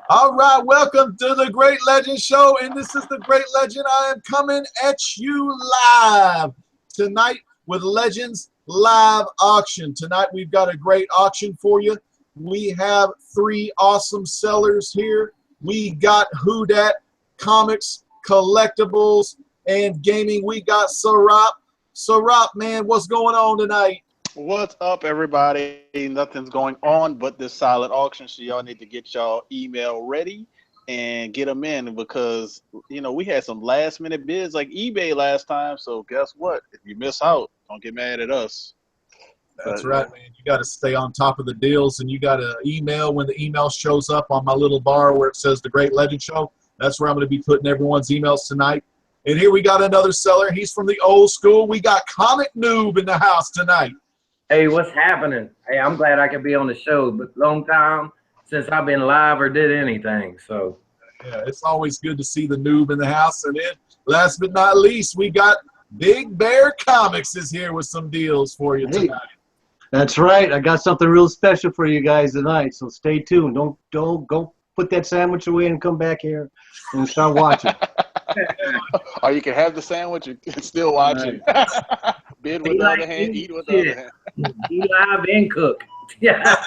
All right, welcome to the Great Legend Show, and this is the Great Legend. I am coming at you live tonight with Legends Live Auction. Tonight we've got a great auction for you. We have three awesome sellers here. We got Who Dat, Comics, Collectibles, and Gaming. We got Sarap. Sarap, man, what's going on tonight? What's up, everybody? Nothing's going on but this silent auction, so y'all need to get y'all email ready and get them in because, you know, we had some last-minute bids like eBay last time, so guess what? If you miss out, don't get mad at us. That's right, man. You got to stay on top of the deals, and you got to email when the email shows up on my little bar where it says The Great Legend Show. That's where I'm going to be putting everyone's emails tonight. And here we got another seller. He's from the old school. We got Comic Noob in the house tonight. Hey, what's happening? Hey, I'm glad I could be on the show, but long time since I've been live or did anything. So yeah, it's always good to see the noob in the house. And then last but not least, we got Big Bear Comics is here with some deals for you tonight. That's right. I got something real special for you guys tonight, so stay tuned. Don't go put that sandwich away and come back here and start watching. Or you can have the sandwich and still watch it. Bid with the other hand, eat with the other hand. Be live and cook. Yeah.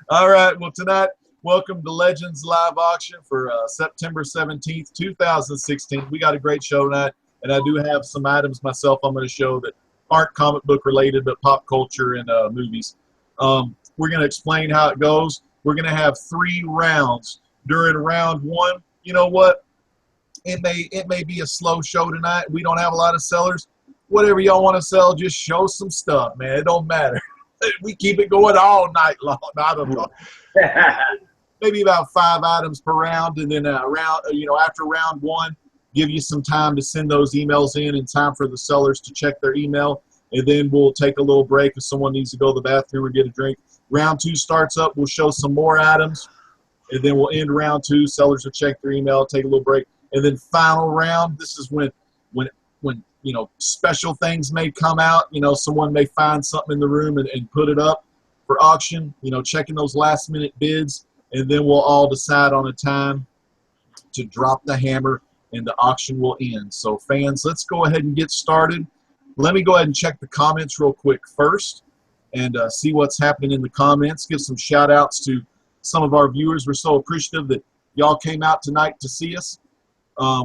All right. Well, tonight, welcome to Legends Live Auction for September 17th, 2016. We got a great show tonight, and I do have some items myself I'm going to show that aren't comic book related, but pop culture and movies. We're going to explain how it goes. We're going to have 3 rounds. During round 1, you know what? It may be a slow show tonight. We don't have a lot of sellers. Whatever y'all want to sell, just show some stuff, man. It don't matter. We keep it going all night long. I don't know. Maybe about 5 items per round, and then after round 1, give you some time to send those emails in time for the sellers to check their email, and then we'll take a little break if someone needs to go to the bathroom or get a drink. Round 2 starts up. We'll show some more items, and then we'll end round 2. Sellers will check their email, take a little break, and then final round. This is when you know, special things may come out. You know, someone may find something in the room and put it up for auction, you know, checking those last minute bids, and then we'll all decide on a time to drop the hammer and the auction will end. So fans, let's go ahead and get started. Let me go ahead and check the comments real quick first and see what's happening in the comments. Give some shout outs to some of our viewers. We're so appreciative that y'all came out tonight to see us.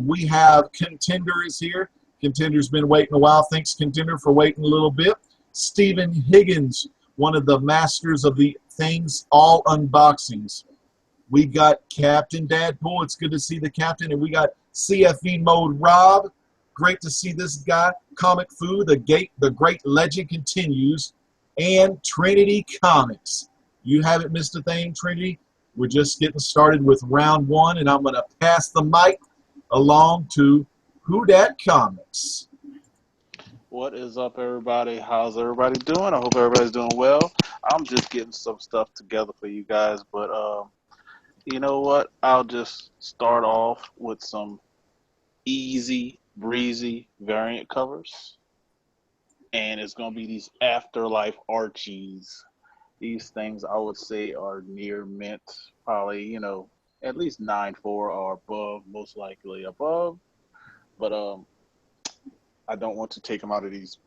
We have Contender is here. Contender's been waiting a while. Thanks, Contender, for waiting a little bit. Stephen Higgins, one of the masters of the things, all unboxings. We got Captain Dadpool. It's good to see the captain. And we got CFE Mode Rob. Great to see this guy. Comic Fu, the great legend continues. And Trinity Comics. You haven't missed a thing, Trinity. We're just getting started with round 1, and I'm going to pass the mic along to Who Dat Comics. What is up, everybody? How's everybody doing? I hope everybody's doing well. I'm just getting some stuff together for you guys, but you know what? I'll just start off with some easy, breezy variant covers, and it's going to be these Afterlife Archies. These things I would say are near mint, probably, you know, at least 9.4 or above, most likely above. But I don't want to take them out of these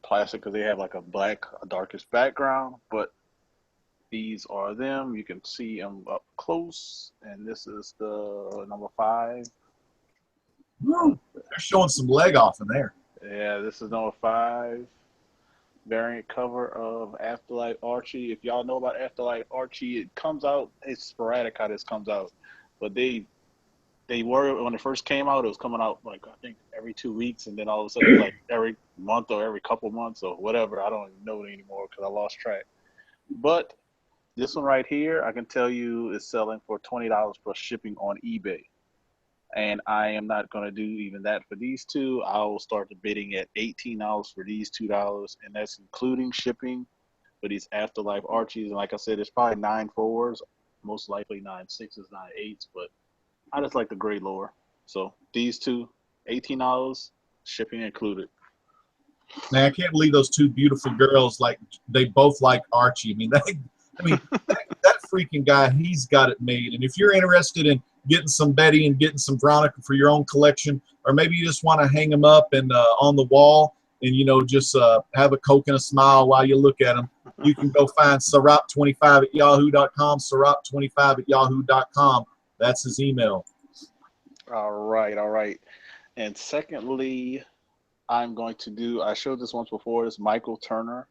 plastic because they have like a darkest background. But these are them. You can see them up close. And this is the number 5. Woo. They're showing some leg off in there. Yeah, this is number 5. Variant cover of Afterlife Archie. If y'all know about Afterlife Archie, it comes out, it's sporadic how this comes out. But they were, when it first came out, it was coming out like I think every 2 weeks, and then all of a sudden like every month or every couple months or whatever. I don't even know it anymore because I lost track. But this one right here, I can tell you is selling for $20 plus shipping on eBay. And I am not going to do even that for these two. I will start the bidding at $18 for these $2, and that's including shipping for these Afterlife Archies. And like I said, it's probably 9.4s, most likely 9.6s, 9.8s, but I just like the gray lore. So these two, $18, shipping included. Man, I can't believe those two beautiful girls, like, they both like Archie. I mean, that freaking guy. He's got it made. And if you're interested in getting some Betty and getting some Veronica for your own collection, or maybe you just want to hang them up and on the wall and, you know, just have a Coke and a smile while you look at them, you can go find Sarap25 at yahoo.com, Sarap25 at yahoo.com. That's his email. All right, all right. And secondly, I'm going to do, I showed this once before, this Michael Turner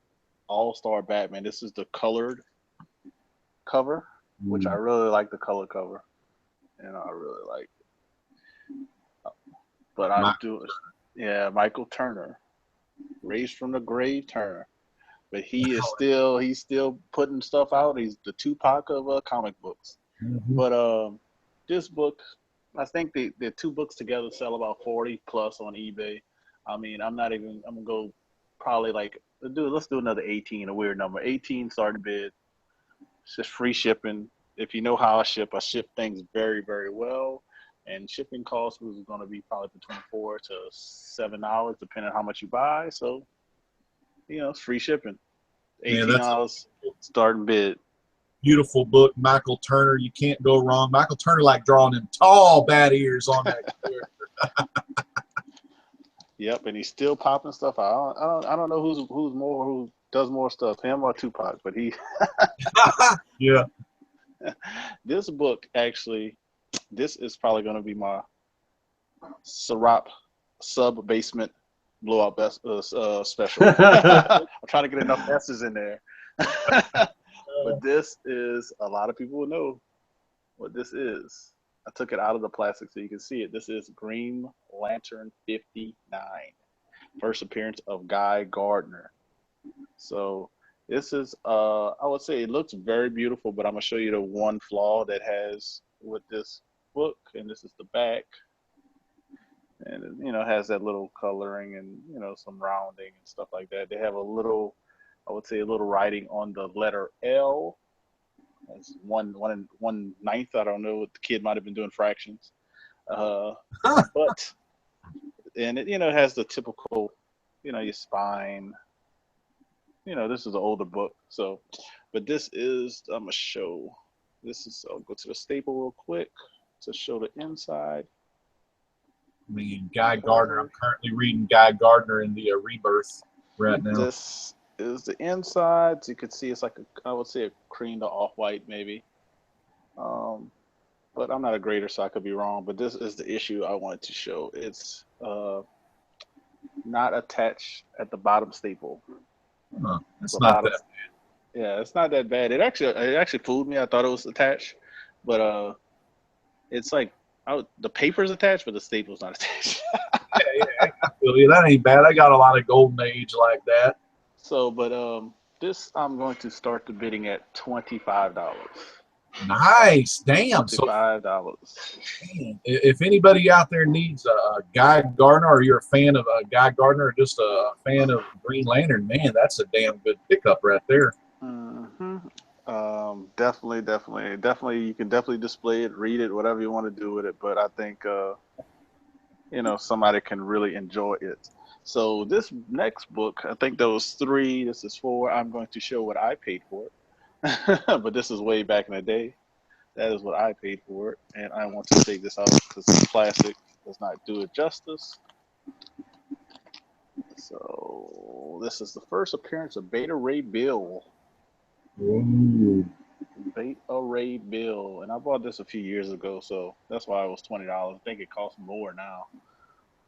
All-Star Batman. This is the colored cover, which I really like the color cover. And I really like it. But I'm doing, yeah, Michael Turner. Raised from the grave Turner. But he's still putting stuff out. He's the Tupac of comic books. But this book, I think the two books together sell about 40 plus on eBay. I mean, I'm gonna go probably like, let's do another 18, a weird number. 18 starting bid. It's just free shipping. If you know how I ship things very, very well. And shipping costs was going to be probably between $4 to $7, depending on how much you buy. So, you know, it's free shipping. $18 starting bid. Beautiful book, Michael Turner. You can't go wrong. Michael Turner like drawing them tall bat ears on that character. Yep, and he's still popping stuff out. I don't know who does more stuff, him or Tupac, but he. Yeah. This book actually, this is probably going to be my Sarap sub basement blowout best special. I'm trying to get enough S's in there. But this is, a lot of people will know what this is. I took it out of the plastic so you can see it. This is Green Lantern 59, first appearance of Guy Gardner. So this is, I would say it looks very beautiful, but I'm going to show you the one flaw that has with this book, and this is the back. And it, you know, has that little coloring and, you know, some rounding and stuff like that. They have a little, I would say a little writing on the letter L. That's one ninth. I don't know what the kid might have been doing fractions. But, and it, you know, has the typical, you know, your spine. You know, this is an older book. So, but this is, I'm going to show, this is, I'll go to the staple real quick to show the inside. I mean, Guy Gardner. I'm currently reading Guy Gardner in the Rebirth right now. This is the inside. So you can see it's like I would say a cream to off-white maybe. But I'm not a grader, so I could be wrong. But this is the issue I wanted to show. It's not attached at the bottom staple. That's not that bad. Yeah, it's not that bad. It actually fooled me. I thought it was attached, but it's like the paper's attached, but the staple's not attached. Yeah, I feel you. That ain't bad. I got a lot of golden age like that. So, but this I'm going to start the bidding at $25. Nice, damn. $25. If anybody out there needs a Guy Gardner, or you're a fan of Guy Gardner, or just a fan of Green Lantern, man, that's a damn good pickup right there. Definitely. You can definitely display it, read it, whatever you want to do with it. But I think, you know, somebody can really enjoy it. So this next book, I think there was 3. This is 4. I'm going to show what I paid for it. But this is way back in the day. That is what I paid for it. And I want to take this out because it's plastic. Does not do it justice. So this is the first appearance of Beta Ray Bill. Ooh. Beta Ray Bill. And I bought this a few years ago, so that's why it was $20. I think it costs more now.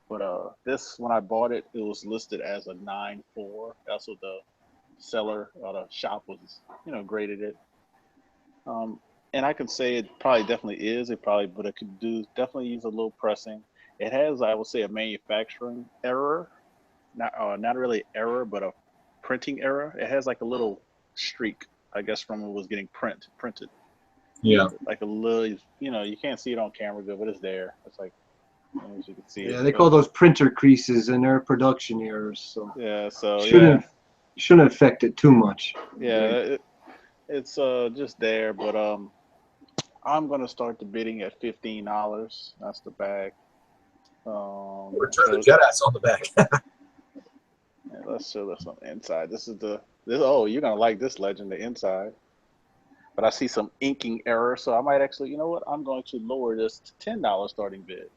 But this, when I bought it, it was listed as a 9.4. That's what the seller or the shop was, you know, graded it. And I can say it probably definitely is. But it could definitely use a little pressing. It has, I would say, a manufacturing error. Not really error, but a printing error. It has like a little streak, I guess, from when it was getting printed. Yeah. Like a little, you know, you can't see it on camera good, but it's there. It's like, as you can see. Yeah, they call those printer creases, and they're production errors. So yeah, so shouldn't affect it too much. Yeah, it's just there, but I'm gonna start the bidding at $15. That's the bag. Return of the Jedi's on the back. Let's show this on the inside. This is oh, you're gonna like this legend, the inside. but I see some inking error, so I might actually, you know what? I'm going to lower this to $10 starting bid.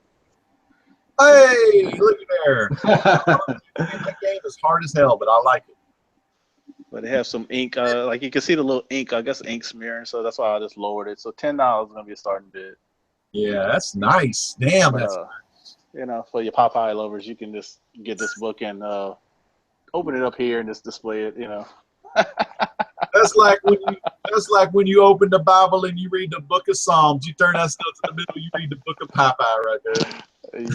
Hey, look at there. That game is hard as hell, but I like it. But they have some ink, like you can see the little ink, I guess ink smearing, so that's why I just lowered it. So $10 is gonna be a starting bid. Yeah, that's nice. Damn, But that's you know, for your Popeye lovers, you can just get this book and open it up here and just display it, you know. that's like when you open the Bible and you read the book of Psalms. You turn that stuff to the middle, you read the book of Popeye right there.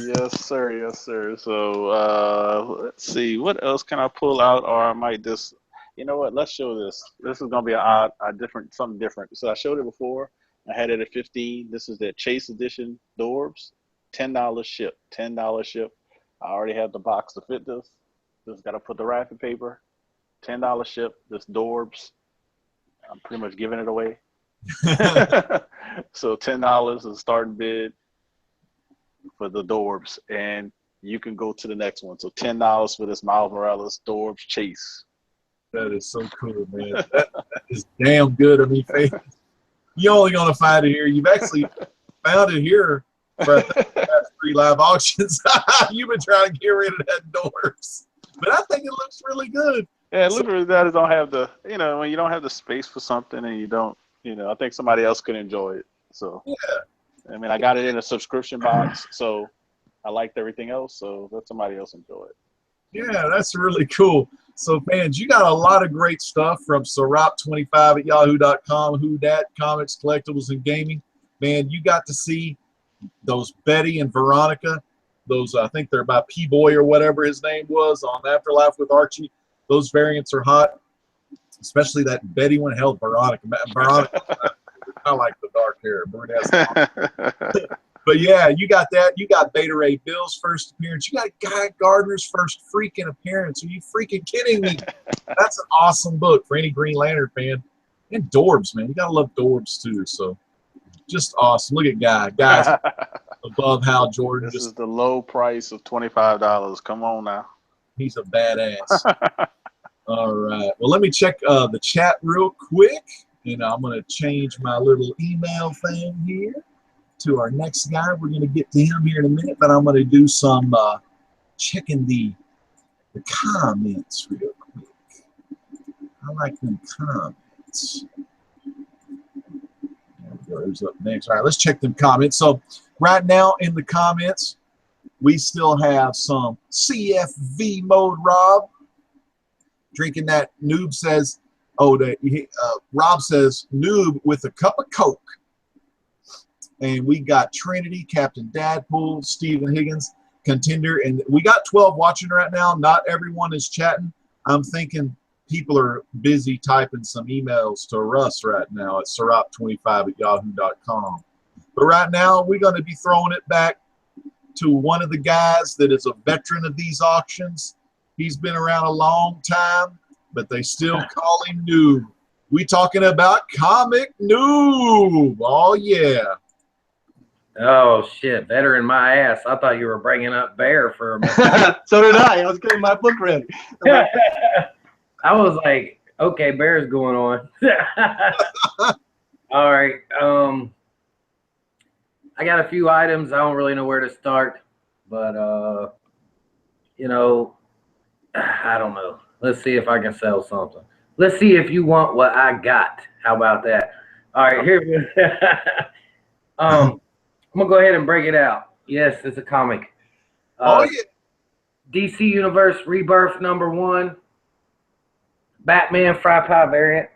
Yes, sir. Yes, sir. So let's see, what else can I pull out, or I might just, you know what? Let's show this. This is gonna be a different, something different. So I showed it before. I had it at 15. This is the Chase Edition Dorbs, $10 ship. $10 ship. I already have the box to fit this. Just got to put the wrapping paper. $10 ship. This Dorbs. I'm pretty much giving it away. So $10 is starting bid for the Dorbs, and you can go to the next one. So $10 for this Miles Morales Dorbs Chase. That is so cool, man. That is damn good. I mean, you're only gonna find it here. You've actually found it here for the past 3 live auctions. You've been trying to get rid of that Dorbs, but I think it looks really good. Yeah, literally that don't have the, you know, when you don't have the space for something and you don't, you know, I think somebody else could enjoy it. So, yeah. I mean, I got it in a subscription box, so I liked everything else, so let somebody else enjoy it. Yeah, that's really cool. So, fans, you got a lot of great stuff from Sirop25 at yahoo.com, Who Dat, Comics, Collectibles, and Gaming. Man, you got to see those Betty and Veronica, those, I think they're by P-Boy or whatever his name was, on Afterlife with Archie. Those variants are hot, especially that Betty one. Hell, Veronica. Veronica, I like the dark hair. But yeah, you got that. You got Beta Ray Bill's first appearance. You got Guy Gardner's first freaking appearance. Are you freaking kidding me? That's an awesome book for any Green Lantern fan. And Dorbs, man. You got to love Dorbs too. So just awesome. Look at Guy. Guy's above Hal Jordan. This is the low price of $25. Come on now. He's a badass. All right. Well, let me check the chat real quick. And I'm going to change my little email thing here to our next guy. We're going to get to him here in a minute, but I'm going to do some checking the comments real quick. I like them comments. Who's up next? All right, let's check them comments. So right now in the comments, we still have some CFV mode Rob. Drinking that noob says, Rob says, noob with a cup of Coke. And we got Trinity, Captain Dadpool, Stephen Higgins, Contender, and we got 12 watching right now. Not everyone is chatting. I'm thinking people are busy typing some emails to Russ right now at Sirop25 at yahoo.com. But right now, we're going to be throwing it back to one of the guys that is a veteran of these auctions. He's been around a long time, but they still call him Noob. We talking about Comic Noob. Oh, yeah. Oh, shit. Veteran my ass. I thought you were bringing up Bear for a minute. So did I. I was getting my book ready. I was like, okay, Bear's going on. All right. I got a few items. I don't really know where to start, but, you know, I don't know. Let's see if I can sell something. Let's see if you want what I got. How about that? All right, here. I'm going to go ahead and break it out. Yes, it's a comic. Oh, yeah. DC Universe Rebirth #1. Batman Fry Pie variant.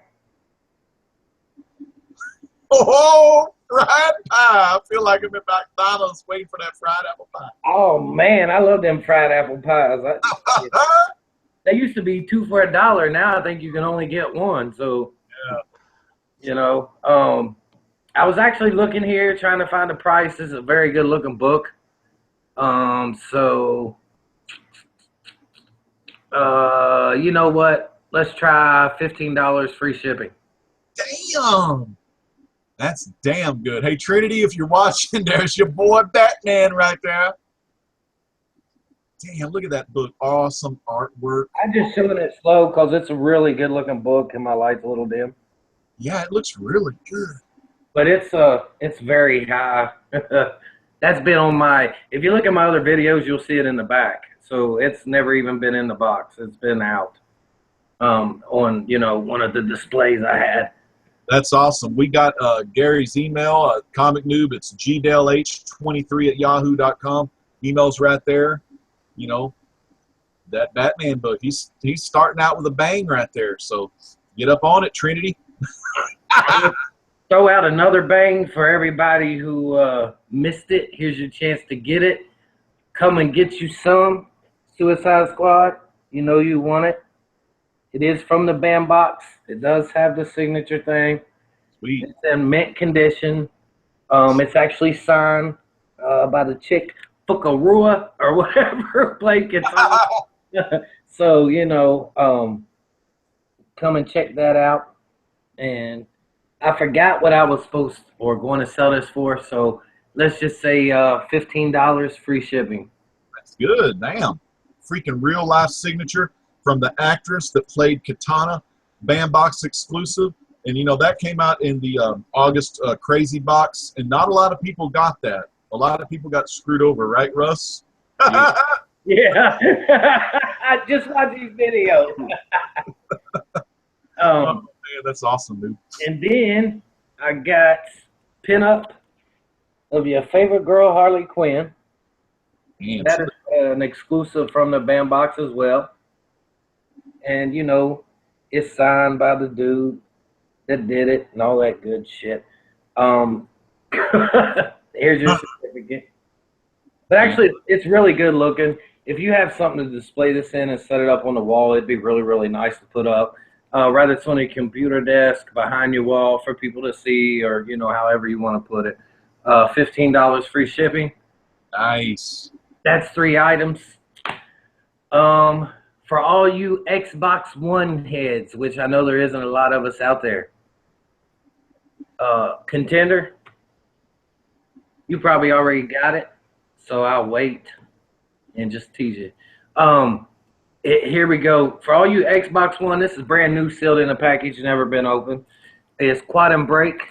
Oh, fried pie. I feel like I'm at McDonald's waiting for that fried apple pie. Oh, man, I love them fried apple pies. They used to be 2 for $1. Now I think you can only get 1. So, yeah. You know, I was actually looking here trying to find a price. This is a very good looking book. So, you know what? Let's try $15 free shipping. Damn. That's damn good. Hey, Trinity, if you're watching, there's your boy Batman right there. Damn, look at that book. Awesome artwork. I'm just showing it slow because it's a really good looking book and my light's a little dim. Yeah, it looks really good. But it's very high. That's been on my. If you look at my other videos, you'll see it in the back. So it's never even been in the box. It's been out on one of the displays I had. That's awesome. We got Gary's email, Comic Noob. It's gdelh23@yahoo.com. Email's right there. You know, that Batman book. He's starting out with a bang right there. So get up on it, Trinity. Throw out another bang for everybody who missed it. Here's your chance to get it. Come and get you some Suicide Squad. You know you want it. It is from the bandbox. It does have the signature thing. Sweet. It's in mint condition. It's actually signed by the chick Fukarua or whatever played guitar. So, come and check that out. And I forgot what I was supposed or going to sell this for. So let's just say $15 free shipping. That's good. Damn. Freaking real life signature from the actress that played Katana, bandbox exclusive. And, that came out in the August Crazy Box. And not a lot of people got that. A lot of people got screwed over, right, Russ? Yeah. I just watched these videos. Oh, man, that's awesome, dude. And then I got pinup of your favorite girl, Harley Quinn. Damn. That is an exclusive from the bandbox as well. And, it's signed by the dude that did it and all that good shit. Here's your certificate. But actually, it's really good looking. If you have something to display this in and set it up on the wall, it'd be really, really nice to put up. Rather it's on a computer desk behind your wall for people to see or, however you want to put it. $15 free shipping. Nice. That's 3 items. For all you Xbox One heads, which I know there isn't a lot of us out there. Contender, you probably already got it, so I'll wait and just tease you. Here we go. For all you Xbox One, this is brand new, sealed in a package, never been opened. It's Quantum Break.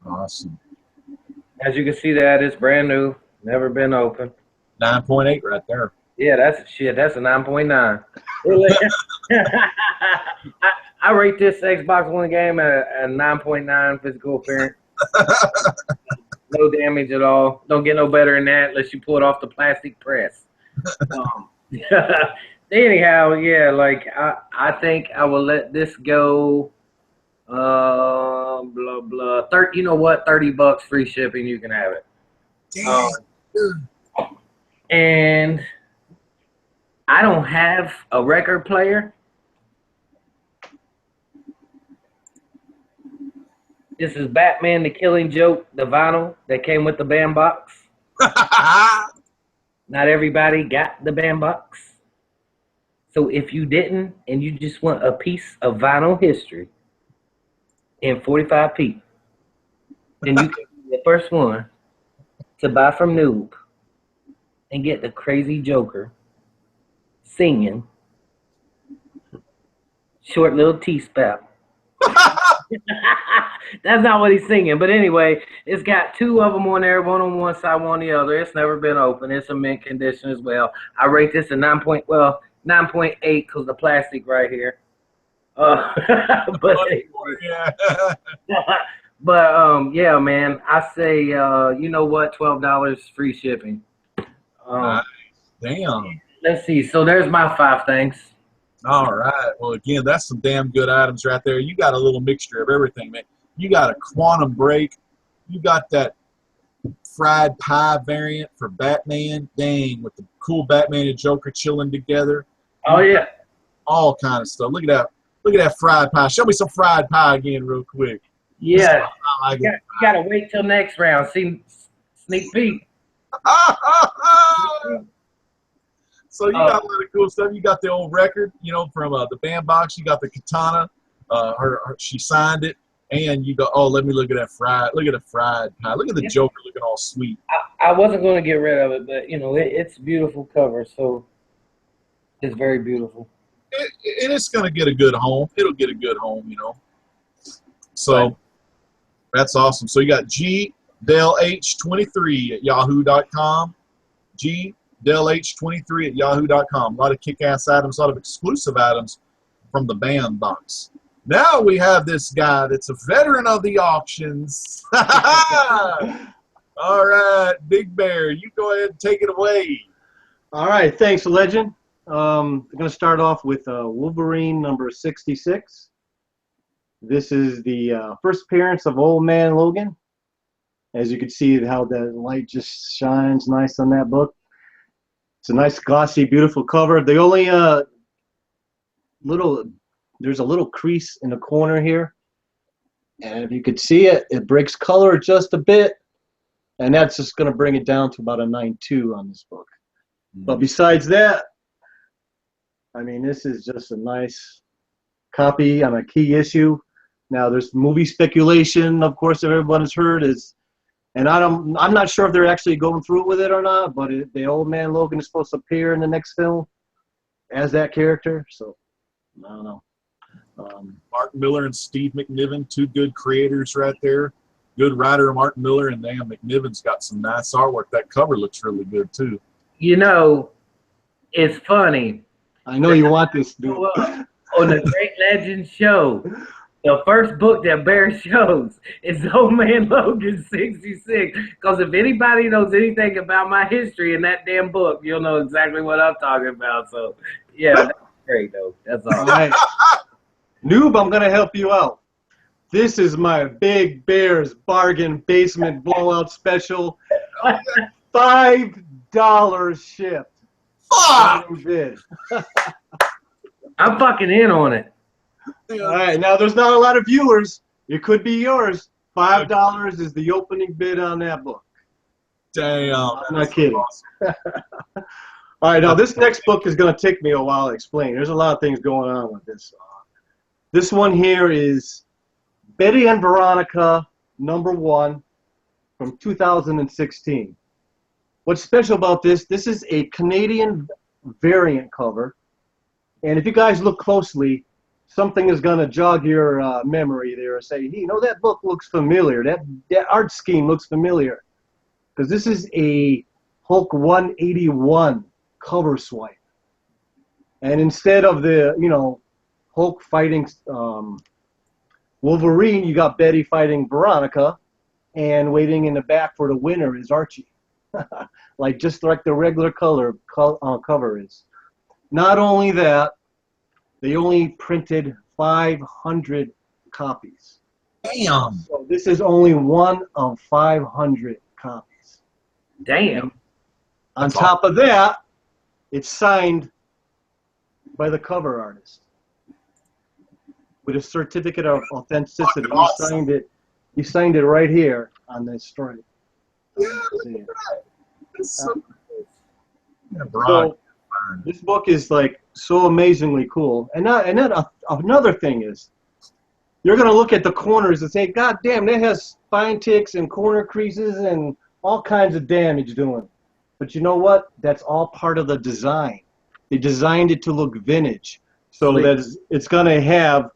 Awesome. As you can see, that it's brand new, never been opened. 9.8 right there. Yeah, that's shit. That's a 9.9. I rate this Xbox One game at a 9.9 physical appearance. No damage at all. Don't get no better than that unless you pull it off the plastic press. Anyhow, yeah, I think I will let this go. Blah blah. You know what? $30 free shipping. You can have it. And I don't have a record player. This is Batman the Killing Joke, the vinyl that came with the bandbox. Not everybody got the bandbox. So if you didn't and you just want a piece of vinyl history in 45 feet, then you can be the first one to buy from Noob and get the crazy Joker singing short little T-spout. That's not what he's singing, but anyway, it's got 2 of them on there, one on one side, one on the other. It's never been open. It's a mint condition as well. I rate this a 9.8 because the plastic right here. But yeah, man, I say you know what, $12 free shipping. Damn. Let's see. So there's my 5 things. All right. Well, again, that's some damn good items right there. You got a little mixture of everything, man. You got a Quantum Break. You got that fried pie variant for Batman. Dang, with the cool Batman and Joker chilling together. Oh, yeah. All kind of stuff. Look at that. Look at that fried pie. Show me some fried pie again real quick. Yeah. You got to wait till next round. See, sneak peek. So you got a lot of cool stuff. You got the old record, from the bandbox. You got the Katana. She signed it, and you go. Oh, let me look at that fried. Look at the fried pie. Look at the Joker looking all sweet. I wasn't going to get rid of it, but it's beautiful cover, so it's very beautiful. it's going to get a good home. It'll get a good home, you know. So Right. that's awesome. So you got gdelh23 at yahoo.com. gdelh23 at yahoo.com. A lot of kick-ass items, a lot of exclusive items from the band box. Now we have this guy that's a veteran of the auctions. All right, Big Bear, you go ahead and take it away. All right, thanks, Legend. I'm going to start off with Wolverine number 66. This is the first appearance of Old Man Logan. As you can see how the light just shines nice on that book. It's a nice, glossy, beautiful cover. The only there's a little crease in the corner here. And if you could see it, it breaks color just a bit. And that's just going to bring it down to about a 9.2 on this book. But besides that, I mean, this is just a nice copy on a key issue. Now, there's movie speculation, of course, that everyone has heard and I'm not sure if they're actually going through with it or not, but the Old Man Logan is supposed to appear in the next film as that character. So, I don't know. Mark Miller and Steve McNiven, two good creators right there. Good writer, Mark Miller, and damn, McNiven's got some nice artwork. That cover looks really good, too. You know, it's funny. I know you want this, dude. On the Great Legends show, the first book that Bear shows is Old Man Logan 66. Because if anybody knows anything about my history in that damn book, you'll know exactly what I'm talking about. So, yeah, that's great, though. That's all. All right. Noob, I'm going to help you out. This is my Big Bear's Bargain Basement Blowout Special. $5 shipped. Fuck! Bid. I'm fucking in on it. All right, now there's not a lot of viewers. It could be yours. $5 is the opening bid on that book. Damn. I'm not kidding. Awesome. All right, now this next book is going to take me a while to explain. There's a lot of things going on with this. This one here is Betty and Veronica #1 from 2016. What's special about this is a Canadian variant cover. And if you guys look closely, something is going to jog your memory there and say, hey, you know, that book looks familiar. That art scheme looks familiar. Because this is a Hulk 181 cover swipe. And instead of the, you know, Hulk fighting Wolverine, you got Betty fighting Veronica, and waiting in the back for the winner is Archie. just like the regular cover is. Not only that, they only printed 500 copies. Damn. So this is only one of 500 copies. Damn. On top of that, it's signed by the cover artist with a certificate of authenticity. Awesome. He signed it right here on this stripe. Yeah, look at that. That's so cool. Yeah, So this book is like so amazingly cool. And another thing is, you're gonna look at the corners and say, God damn, that has spine ticks and corner creases and all kinds of damage doing. But you know what? That's all part of the design. They designed it to look vintage. So that it's gonna have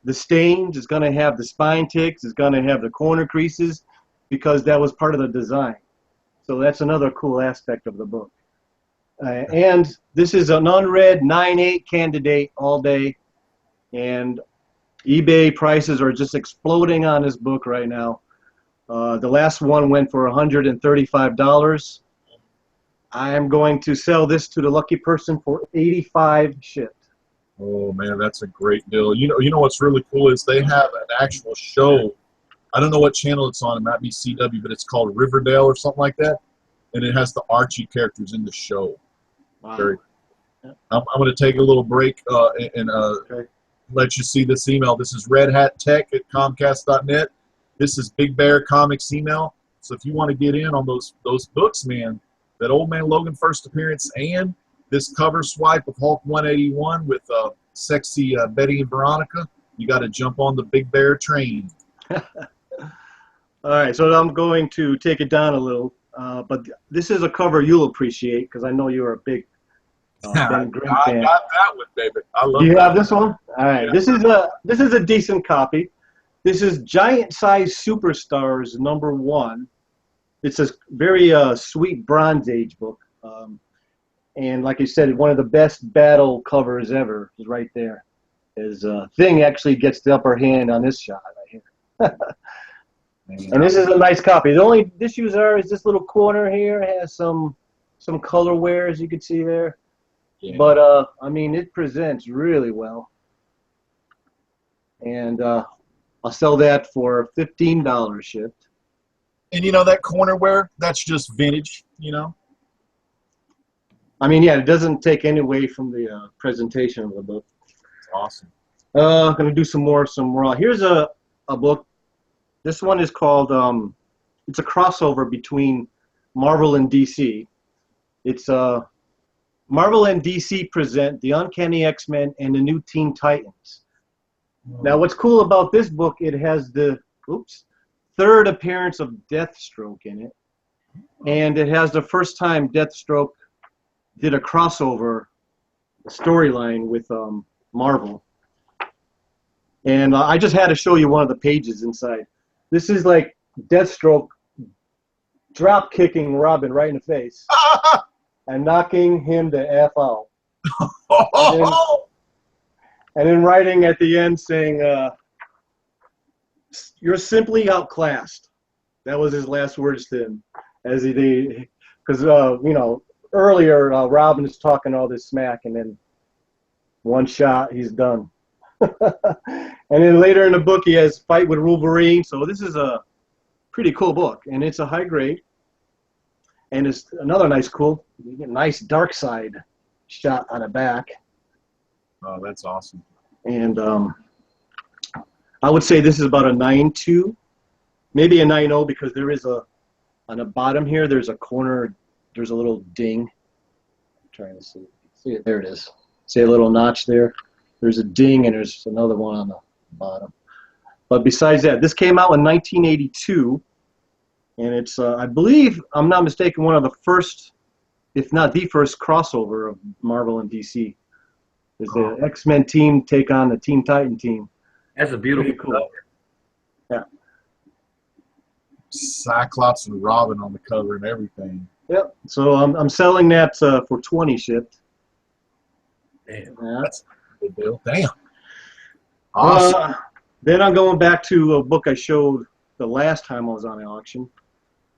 the stains, it's gonna have the spine ticks, it's gonna have the corner creases, because that was part of the design. So that's another cool aspect of the book. And this is an unread 9.8 candidate all day, and eBay prices are just exploding on this book right now. The last one went for $135. I am going to sell this to the lucky person for $85 shipped. Oh man, that's a great deal. You know what's really cool is they have an actual show. I don't know what channel it's on. It might be CW, but it's called Riverdale or something like that, and it has the Archie characters in the show. Wow. Very. I'm going to take a little break and Okay. let you see this email. This is redhattech@comcast.net. This is Big Bear Comics email. So if you want to get in on those books, man, that Old Man Logan first appearance and this cover swipe of Hulk 181 with sexy Betty and Veronica, you got to jump on the Big Bear train. All right, so I'm going to take it down a little, but this is a cover you'll appreciate because I know you're a big Ben Grimm I fan. got that one, baby. I love Do you that. have this one? All right. Yeah. This is a decent copy. This is Giant Size Superstars #1. It's a very sweet Bronze Age book. And like I said, one of the best battle covers ever is right there. His Thing actually gets the upper hand on this shot right here. And this is a nice copy. The only issues is this little corner here has some color wear, as you can see there. Yeah. But I mean, it presents really well. And I'll sell that for $15 shipped. And you know that corner wear, that's just vintage, you know. I mean, yeah, it doesn't take any away from the presentation of the book. Awesome. I'm gonna do some raw. Here's a book. This one is called. It's a crossover between Marvel and DC. It's Marvel and DC present the Uncanny X-Men and the new Teen Titans. Now, what's cool about this book? It has the third appearance of Deathstroke in it, and it has the first time Deathstroke did a crossover storyline with Marvel. And I just had to show you one of the pages inside. This is like Deathstroke drop kicking Robin right in the face and knocking him the F out. And then writing at the end saying, "You're simply outclassed." That was his last words to him, as because you know, earlier Robin is talking all this smack, and then one shot, he's done. And then later in the book, he has fight with Wolverine. So this is a pretty cool book, and it's a high grade. And it's another nice you get a nice dark side shot on the back. Oh, that's awesome. And I would say this is about a 9.2, maybe a 9.0, because there is on the bottom here, there's a corner, there's a little ding. I'm trying to see it. There it is. See a little notch there? There's a ding, and there's another one on the bottom. But besides that, this came out in 1982, and it's, I believe, I'm not mistaken, one of the first, if not the first, crossover of Marvel and DC. There's the X-Men team take on the Teen Titan team. That's a beautiful cool. Yeah. Cyclops and Robin on the cover and everything. Yep. So I'm selling that for $20 shipped. Damn, that's a good deal. Damn. Awesome. Then I'm going back to a book I showed the last time I was on the auction.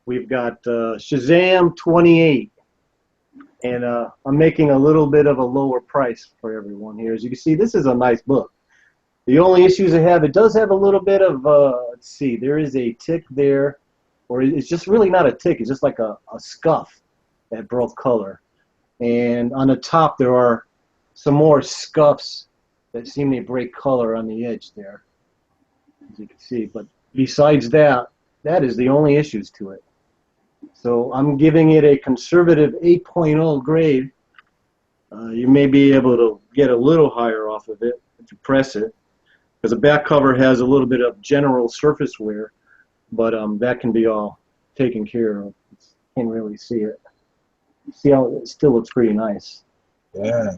We've got Shazam 28. And I'm making a little bit of a lower price for everyone here. As you can see, this is a nice book. The only issues I have, it does have a little bit of, let's see, there is a tick there, or it's just really not a tick, it's just like a scuff that broke color. And on the top, there are some more scuffs that seem to break color on the edge there, as you can see. But besides that, that is the only issues to it. So I'm giving it a conservative 8.0 grade. You may be able to get a little higher off of it if you press it, because the back cover has a little bit of general surface wear, but that can be all taken care of. You can't really see it. See how it still looks pretty nice. Yeah.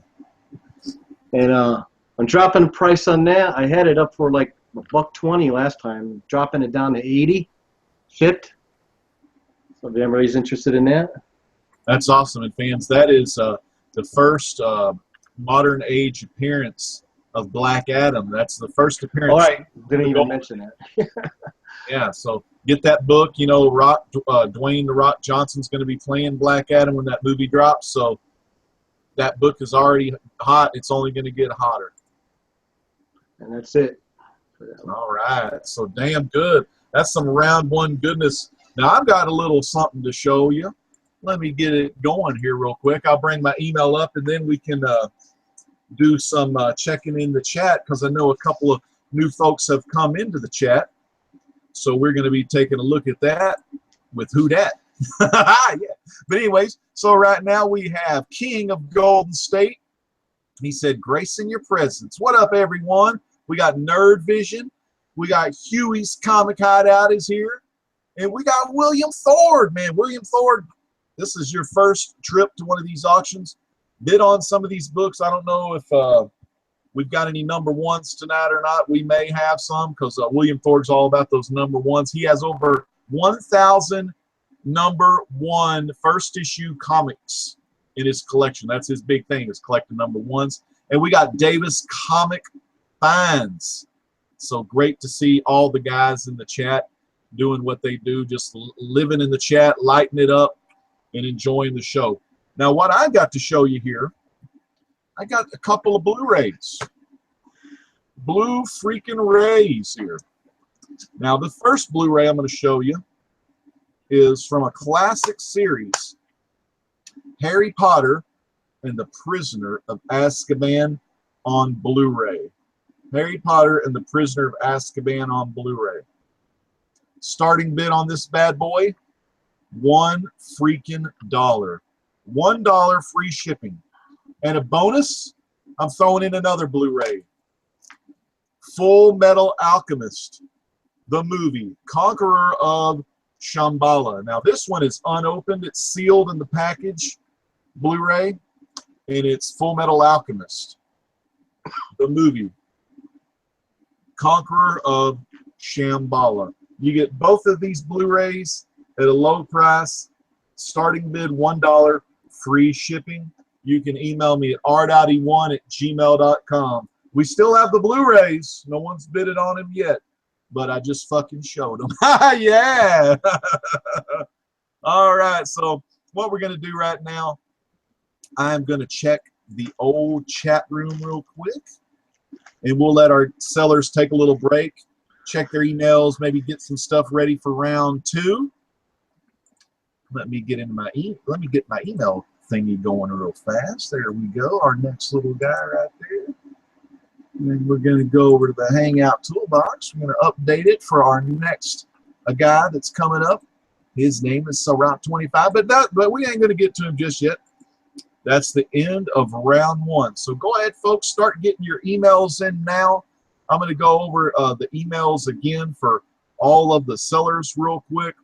And I'm dropping the price on that. I had it up for like $120 last time, dropping it down to 80 shipped. So if anybody's interested in that. That's awesome. And fans, that is the first modern age appearance of Black Adam. That's the first appearance. All right. Didn't even mention that. Yeah, so get that book. You know, Dwayne "The Rock" Johnson's going to be playing Black Adam when that movie drops. So that book is already hot. It's only going to get hotter. And that's it. All right. So damn good. That's some round one goodness. Now, I've got a little something to show you. Let me get it going here real quick. I'll bring my email up, and then we can do some checking in the chat, because I know a couple of new folks have come into the chat. So we're going to be taking a look at that with Who Dat. Yeah. But anyways, so right now we have King of Golden State. He said, "Grace in your presence." What up, everyone? We got Nerd Vision. We got Huey's Comic Hideout is here. And we got William Thord, man. William Thord, this is your first trip to one of these auctions. bid on some of these books. I don't know if we've got any number ones tonight or not. We may have some because William Thorpe's all about those number ones. He has over 1,000 number one first issue comics in his collection. That's his big thing, is collecting number ones. And we got Davis Comic Finds. So great to see all the guys in the chat doing what they do, just living in the chat, lighting it up, and enjoying the show. Now, what I got to show you here, I got a couple of Blu-rays. Blue freaking rays here. Now, the first Blu-ray I'm going to show you is from a classic series, Harry Potter and the Prisoner of Azkaban on Blu-ray. Harry Potter and the Prisoner of Azkaban on Blu-ray. Starting bid on this bad boy, $1 freaking dollar. $1 free shipping. And a bonus, I'm throwing in another Blu-ray. Full Metal Alchemist, the movie, Conqueror of Shambhala. Now this one is unopened. It's sealed in the package, Blu-ray, and it's Full Metal Alchemist, the movie, Conqueror of Shambhala. You get both of these Blu-rays at a low price. Starting bid $1, free shipping. You can email me at r.e1@gmail.com. We still have the Blu-rays. No one's bidded on them yet, but I just fucking showed them. Yeah. All right. So what we're going to do right now, I'm going to check the old chat room real quick, and we'll let our sellers take a little break, check their emails, maybe get some stuff ready for round 2. Let me get into my let me get my email thingy going real fast. There we go. Our next little guy right there. And then we're going to go over to the Hangout toolbox. We're going to update it for our next guy that's coming up. His name is Route25, but we ain't going to get to him just yet. That's the end of round 1. So go ahead, folks, start getting your emails in now. I'm going to go over the emails again for all of the sellers real quick.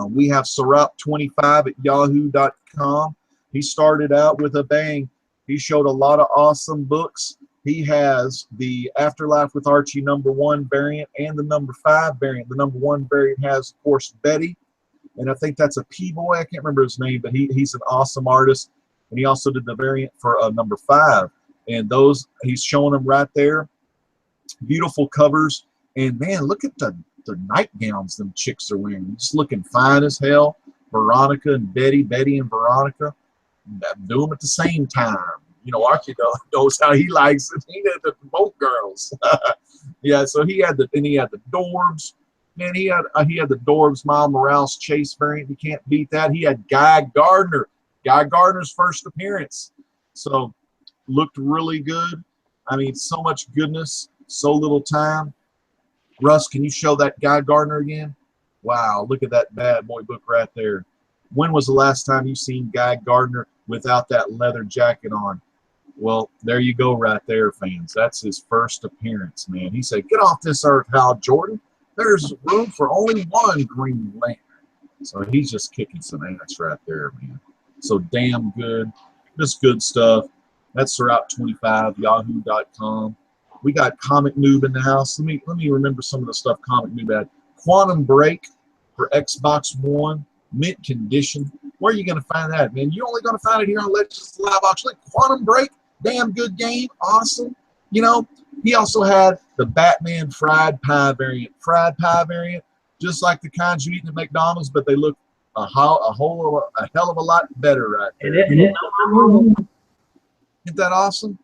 We have Route25@yahoo.com. He started out with a bang. He showed a lot of awesome books. He has the Afterlife with Archie #1 variant and the #5 variant. The #1 variant has, of course, Betty. And I think that's a P-Boy. I can't remember his name, but he's an awesome artist. And he also did the variant for #5. And those, he's showing them right there. Beautiful covers. And, man, look at the nightgowns them chicks are wearing. Just looking fine as hell. Veronica and Betty and Veronica. Do them at the same time. You know, Archie knows how he likes it. He did it for both girls. Yeah, so he had the Dorbs. Man, he had the Dorbs Miles Morales Chase variant. You can't beat that. He had Guy Gardner. Guy Gardner's first appearance. So looked really good. I mean, so much goodness, so little time. Russ, can you show that Guy Gardner again? Wow, look at that bad boy book right there. When was the last time you seen Guy Gardner without that leather jacket on? Well, there you go right there, fans. That's his first appearance, man. He said, "Get off this earth, Hal Jordan. There's room for only one Green Lantern." So he's just kicking some ass right there, man. So damn good. Just good stuff. That's Route25, yahoo.com. We got Comic Noob in the house. Let me remember some of the stuff Comic Noob had. Quantum Break for Xbox One, mint condition. Where are you going to find that, man? You're only going to find it here on Legends Live Auction. Quantum Break, damn good game, awesome. You know, he also had the Batman fried pie variant. Fried pie variant, just like the kinds you eat at McDonald's, but they look a hell of a lot better right there. Isn't that awesome?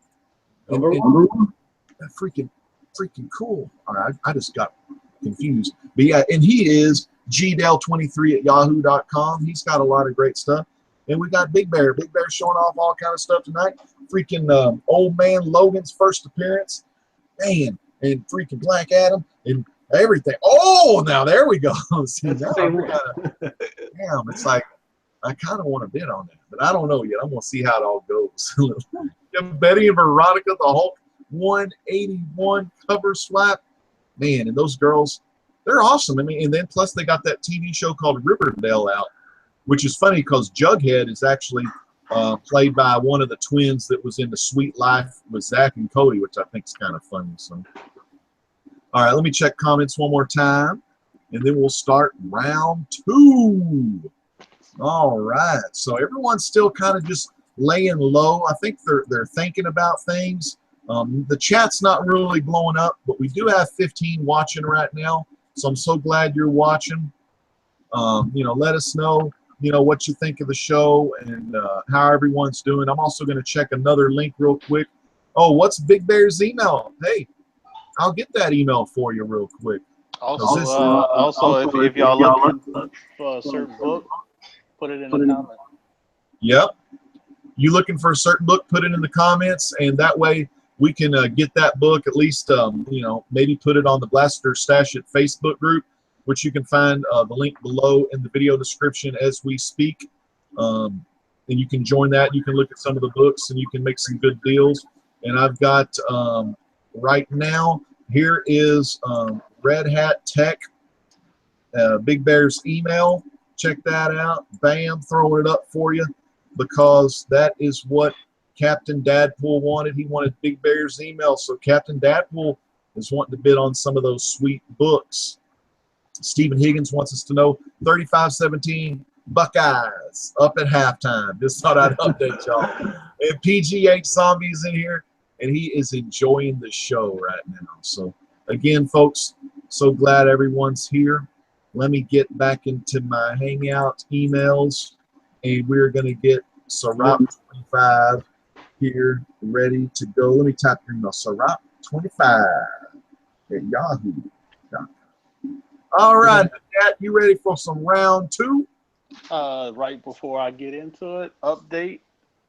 And that freaking cool. All right, I just got confused. But yeah, and he is gdell23@yahoo.com. He's got a lot of great stuff. And we got Big Bear. Big Bear showing off all kind of stuff tonight. Freaking Old Man Logan's first appearance. Man, and freaking Black Adam and everything. Oh, now there we go. See, now damn, it's like I kind of want to bid on that, but I don't know yet. I'm going to see how it all goes. Betty and Veronica, the Hulk 181 cover swap. Man, and those girls, they're awesome. I mean, and then plus they got that TV show called Riverdale out, which is funny because Jughead is actually played by one of the twins that was in The Sweet Life with Zach and Cody, which I think is kind of funny. So, all right, let me check comments one more time, and then we'll start round 2. All right, so everyone's still kind of just laying low. I think they're thinking about things. The chat's not really blowing up, but we do have 15 watching right now, so I'm so glad you're watching. Let us know, what you think of the show and how everyone's doing. I'm also going to check another link real quick. Oh, what's Big Bear's email? Hey, I'll get that email for you real quick. Also, if y'all looking for a certain book, put it in the comments. Yep. You looking for a certain book, put it in the comments, and that way we can get that book, at least, maybe put it on the Blaster Stash It Facebook group, which you can find the link below in the video description as we speak. And you can join that. You can look at some of the books, and you can make some good deals. And I've got, right now, here is Red Hat Tech, Big Bear's email. Check that out. Bam, throwing it up for you, because that is what Captain Dadpool wanted. He wanted Big Bear's email. So Captain Dadpool is wanting to bid on some of those sweet books. Stephen Higgins wants us to know 35-17 Buckeyes up at halftime. Just thought I'd update y'all. And PGH Zombie's in here, and he is enjoying the show right now. So again, folks, so glad everyone's here. Let me get back into my Hangout emails, and we're going to get Sarap25 here ready to go. Let me type your email, Sarap25 at yahoo.com. All right, Matt, you ready for some round 2? Right before I get into it, update.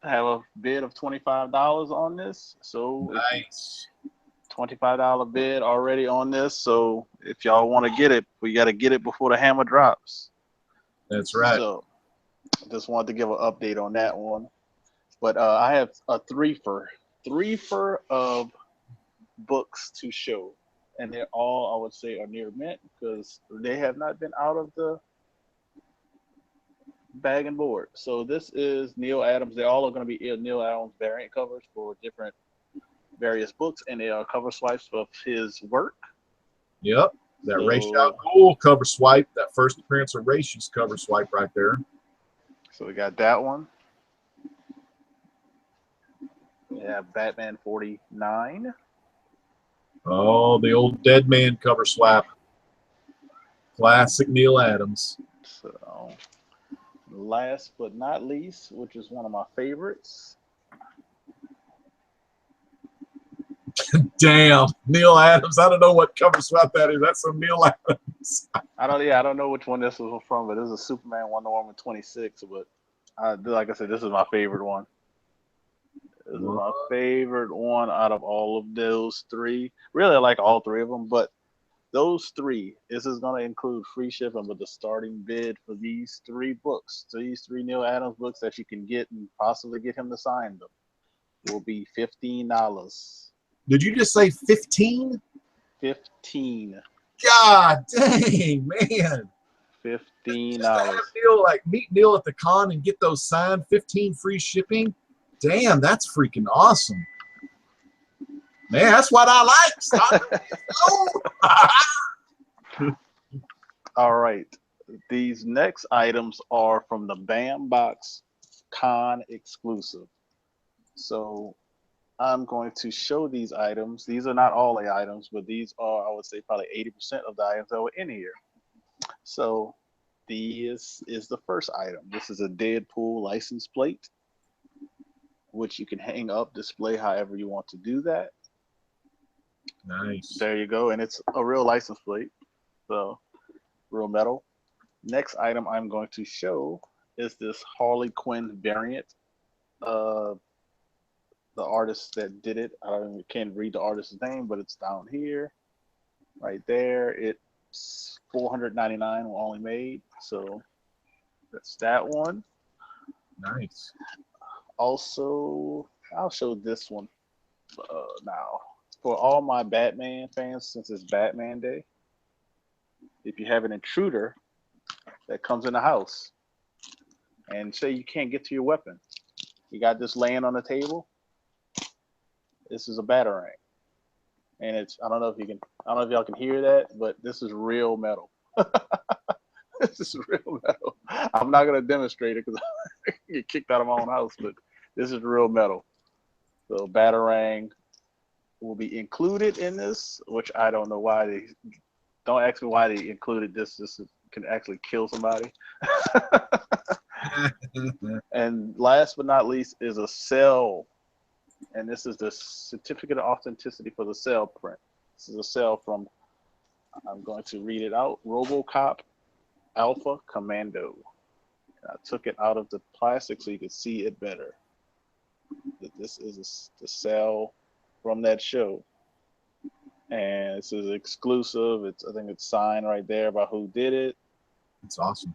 I have a bid of $25 on this. So nice. $25 bid already on this. So if y'all want to get it, we got to get it before the hammer drops. That's right. So just wanted to give an update on that one. But I have a threefer of books to show. And they're all, I would say, are near mint because they have not been out of the bag and board. So this is Neil Adams. They all are going to be Neil Adams variant covers for different various books, and they are cover swipes of his work. Yep, that Ra's al Ghul cover swipe, that first appearance of Ra's cover swipe right there. So we got that one. We have Batman 49. Oh, the old Dead Man cover swap. Classic Neil Adams. So last but not least, which is one of my favorites. Damn, Neil Adams. I don't know what cover swap that is. That's some Neil Adams. I don't know which one this was from, but this is a Superman Wonder Woman 26. But like I said, this is my favorite one. This is my favorite one out of all of those 3. Really, I like all 3 of them, but those 3, this is going to include free shipping, but the starting bid for these 3 books, these 3 Neil Adams books that you can get and possibly get him to sign them, will be $15. Did you just say 15? 15. God dang, man. $15. Just to have Neil, meet Neil at the con and get those signed, 15 free shipping. Damn, that's freaking awesome. Man, that's what I like. All right. These next items are from the BAM Box Con exclusive. So I'm going to show these items. These are not all the items, but these are, I would say, probably 80% of the items that were in here. So this is the first item. This is a Deadpool license plate, which you can hang up, display however you want to do that. Nice. There you go. And it's a real license plate. So real metal. Next item I'm going to show is this Harley Quinn variant. The artist that did it, can't read the artist's name, but it's down here, right there. It's $499 only made, so that's that one. Nice. Also, I'll show this one now for all my Batman fans, since it's Batman Day. If you have an intruder that comes in the house and say you can't get to your weapon, You got this laying on the table. This is a batarang, and it's I don't know if y'all can hear that, but this is real metal. This is real metal. I'm not gonna demonstrate it because I get kicked out of my own house, but this is real metal. So batarang will be included in this, which I don't know why they don't ask me why they included this. This can actually kill somebody. And last but not least is a cell, and this is the certificate of authenticity for the cell print. This is a cell from, I'm going to read it out, RoboCop Alpha Commando. I took it out of the plastic so you could see it better. This is the cell from that show, and this is exclusive. I think it's signed right there about who did it. It's awesome.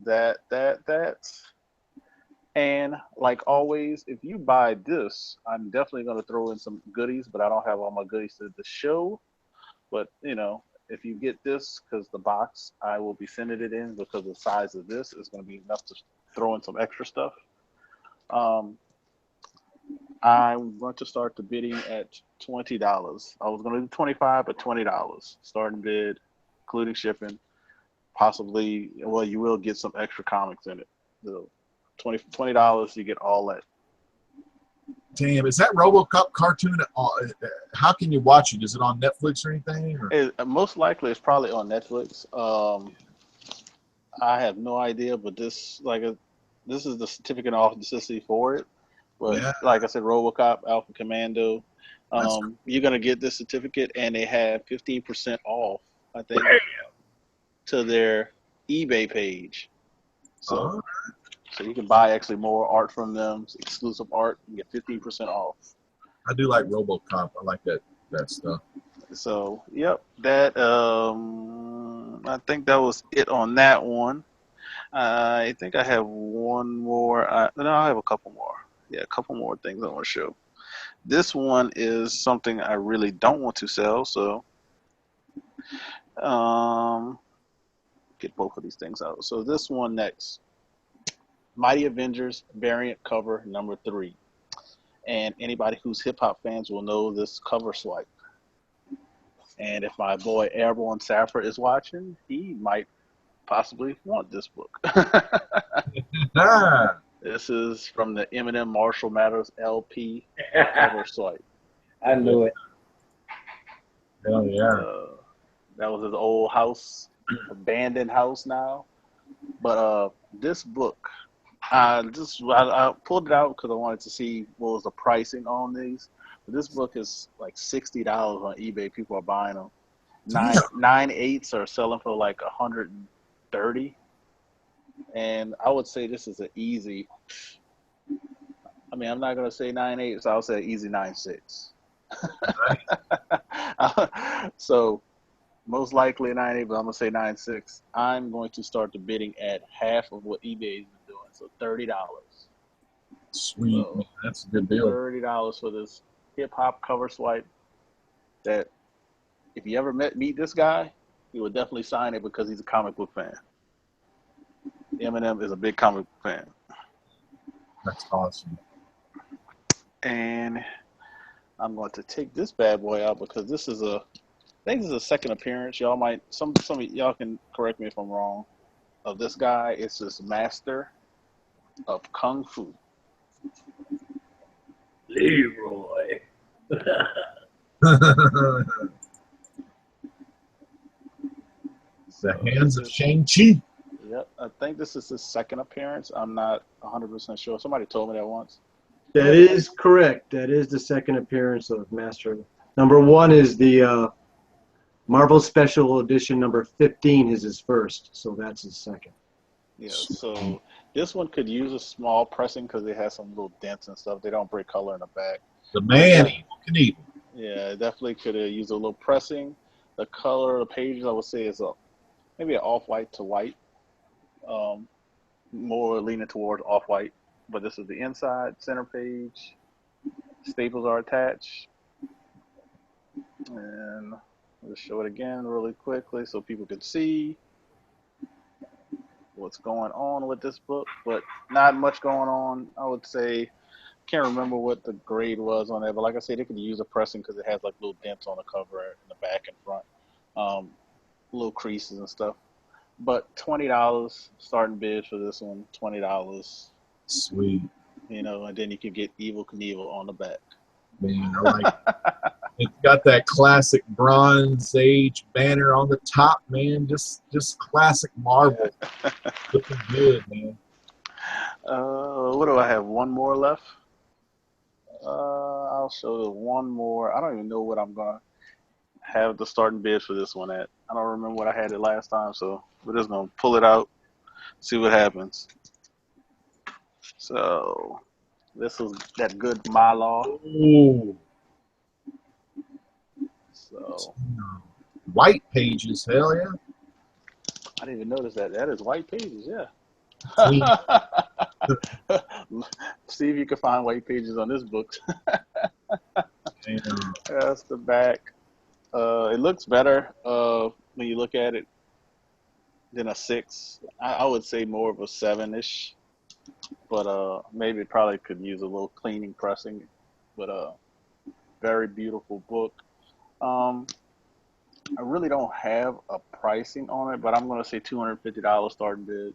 That. And like always, if you buy this, I'm definitely going to throw in some goodies, but I don't have all my goodies to the show. But, you know, if you get this, because the box, I will be sending it in because the size of this is going to be enough to throw in some extra stuff. I'm going to start the bidding at $20. I was going to do $25, but $20 starting bid, including shipping. Possibly, well, you will get some extra comics in it. So $20, you get all that. Damn, is that RoboCop cartoon? How can you watch it? Is it on Netflix or anything? Or? Most likely, it's probably on Netflix. I have no idea, but this is the certificate of authenticity for it. But Yeah. like I said, RoboCop Alpha Commando. You're gonna get this certificate, and they have 15% off, I think, to their eBay page. So, so you can buy actually more art from them, exclusive art, and get 15% off. I do like RoboCop. I like that stuff. So, yep, that I think that was it on that one. I think I have one more. No, I have a couple more. Yeah, a couple more things I want to show. This one is something I really don't want to sell, so get both of these things out. So this one next, Mighty Avengers variant cover number 3. And anybody who's hip hop fans will know this cover swipe. And if my boy Airborne Saffer is watching, he might possibly want this book. This is from the Eminem Marshall Mathers LP cover swipe. I knew it. Hell yeah. That was his old abandoned house now. But this book, I pulled it out because I wanted to see what was the pricing on these. But this book is like $60 on eBay. People are buying them. 9/8 are selling for like $130. And I would say this is an easy. I mean, I'm not gonna say 9/8, so I'll say easy 9/6. So most likely 9/8, but I'm gonna say 9/6. I'm going to start the bidding at half of what eBay is doing, so $30. Sweet, so, man. That's a good deal. $30 for this hip hop cover swipe. That if you ever meet this guy, he would definitely sign it because he's a comic book fan. Eminem is a big comic book fan. That's awesome. And I'm going to take this bad boy out because this is I think this is a second appearance. Y'all might some of y'all can correct me if I'm wrong. Of this guy, it's this master of kung fu. Leroy. The hands of Shang-Chi. Yep, I think this is his second appearance. I'm not 100% sure. Somebody told me that once. That is correct. That is the second appearance of Master. Number 1 is the Marvel Special Edition number 15 is his first, so that's his second. Yeah, so this one could use a small pressing because it has some little dents and stuff. They don't break color in the back. The man evil. Yeah, it definitely could use a little pressing. The color of the pages, I would say, is maybe an off-white to white. More leaning towards off-white. But this is the inside center page. Staples are attached. And I'll just show it again really quickly so people can see. what's going on with this book, but not much going on. I would say, can't remember what the grade was on that, but like I said, they could use a pressing because it has like little dents on the cover in the back and front, little creases and stuff. But $20 starting bid for this one, $20. Sweet. You know, and then you can get Evil Knievel on the back. Man, I like it. It's got that classic Bronze Age banner on the top, man. Just classic marble. Looking good, man. What do I have? One more left? I'll show the one more. I don't even know what I'm gonna have the starting bid for this one at. I don't remember what I had it last time, so we're just gonna pull it out, see what happens. So this is that good Mylar. Ooh. So White pages, hell yeah. I didn't even notice that. That is white pages, yeah. Clean. See if you can find white pages on this book. Damn. That's the back. It looks better when you look at it than a 6. I would say more of a 7-ish, but maybe it probably could use a little cleaning, pressing. But very beautiful book. I really don't have a pricing on it, but I'm gonna say $250 starting bid.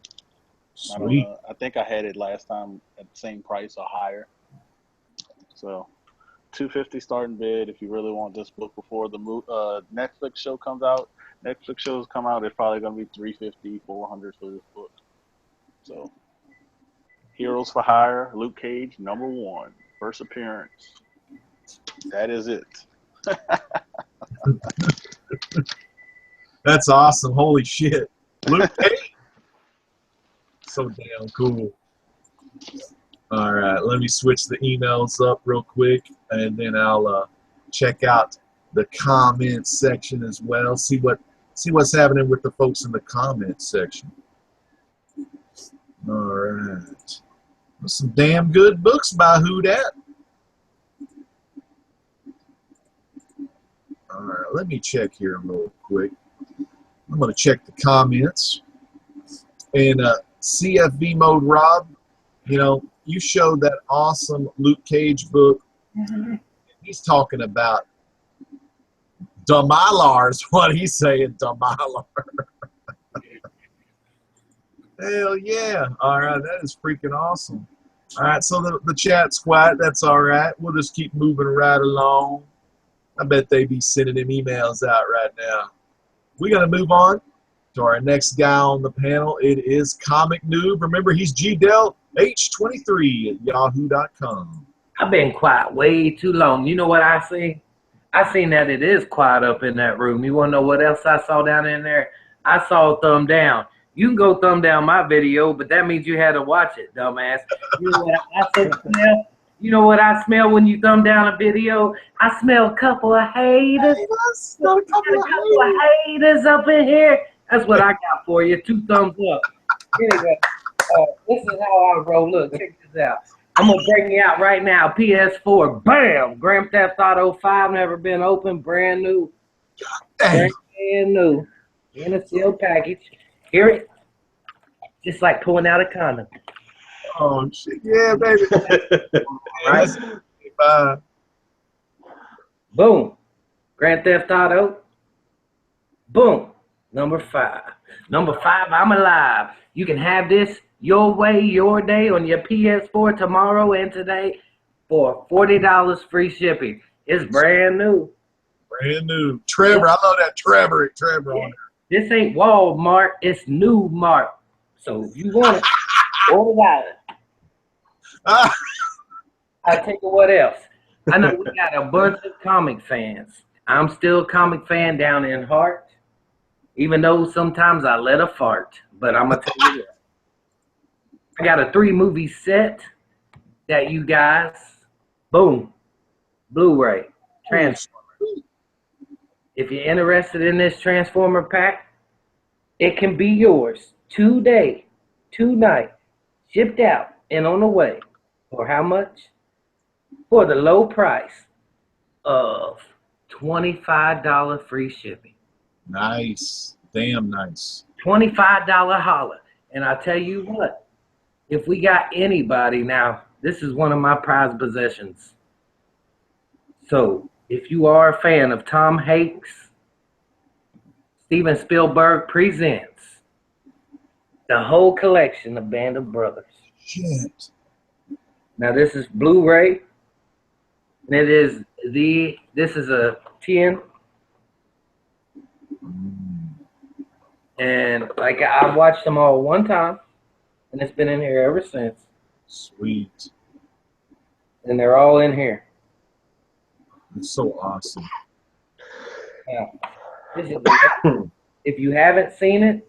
Sweet. I think I had it last time at the same price or higher. So $250 starting bid if you really want this book before the Netflix show comes out. Netflix shows come out, it's probably going to be $350, $400 for this book. So Heroes for Hire, Luke Cage, #1, first appearance. That is it. That's awesome. Holy shit. Luke Cage. So damn cool. All right, let me switch the emails up real quick, and then I'll check out the comments section as well. See what's happening with the folks in the comments section. All right, some damn good books by who dat. All right, let me check here real quick. I'm gonna check the comments. And CFV Mode Rob, you know, you showed that awesome Luke Cage book. Mm-hmm. He's talking about Mylar's what he's saying, Mylar. Hell yeah. All right, that is freaking awesome. All right, so the chat's quiet. That's all right. We'll just keep moving right along. I bet they be sending them emails out right now. We're going to move on to our next guy on the panel. It is Comic Noob. Remember, he's GDellH23 at yahoo.com. I've been quiet way too long. You know what I see? I seen that it is quiet up in that room. You want to know what else I saw down in there? I saw a thumb down. You can go thumb down my video, but that means you had to watch it, dumbass. You know what I smell? You know what I smell when you thumb down a video? I smell a couple of haters. A couple of haters up in here. That's what I got for you. 2 thumbs up. Anyway, this is how I roll. Look, check this out. I'm going to bring you out right now. PS4. Bam! Grand Theft Auto 5 never been opened. Brand new. Brand new. In a sealed package. Hear it? Just like pulling out a condom. Oh, shit. Yeah, baby. Right? Boom. Grand Theft Auto. Boom. #5. #5, I'm alive. You can have this your way, your day on your PS4 tomorrow and today for $40 free shipping. It's brand new. Brand new. Trevor, I love that Trevor on there. This ain't Walmart, it's New Mart. So if you want it, order it. I take it, what else? I know we got a bunch of comic fans. I'm still a comic fan down in heart, even though sometimes I let a fart. But I'm going to tell you what. I got a 3-movie set that you guys, boom, Blu-ray, Transformer. If you're interested in this Transformer pack, it can be yours today, tonight, shipped out and on the way. For how much? For the low price of $25 free shipping. Nice. Damn nice. $25 holler. And I tell you what, if we got anybody now, this is one of my prized possessions. So if you are a fan of Tom Hanks, Steven Spielberg presents the whole collection of Band of Brothers. Shit. Now this is Blu-ray. And this is a 10. And like I watched them all one time, and it's been in here ever since. Sweet. And they're all in here. It's so awesome. Now, if you haven't seen it,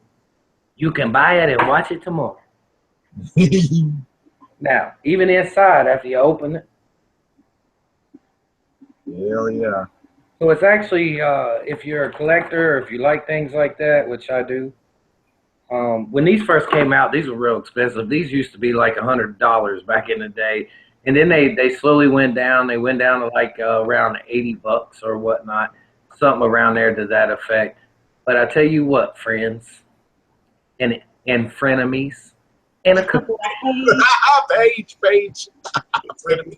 you can buy it and watch it tomorrow. Now, even inside, after you open it. Hell yeah. So it's actually, if you're a collector or if you like things like that, which I do, when these first came out, these were real expensive. These used to be like $100 back in the day. And then they slowly went down. They went down to like around $80 or whatnot, something around there to that effect. But I tell you what, friends and frenemies, and a couple of Page.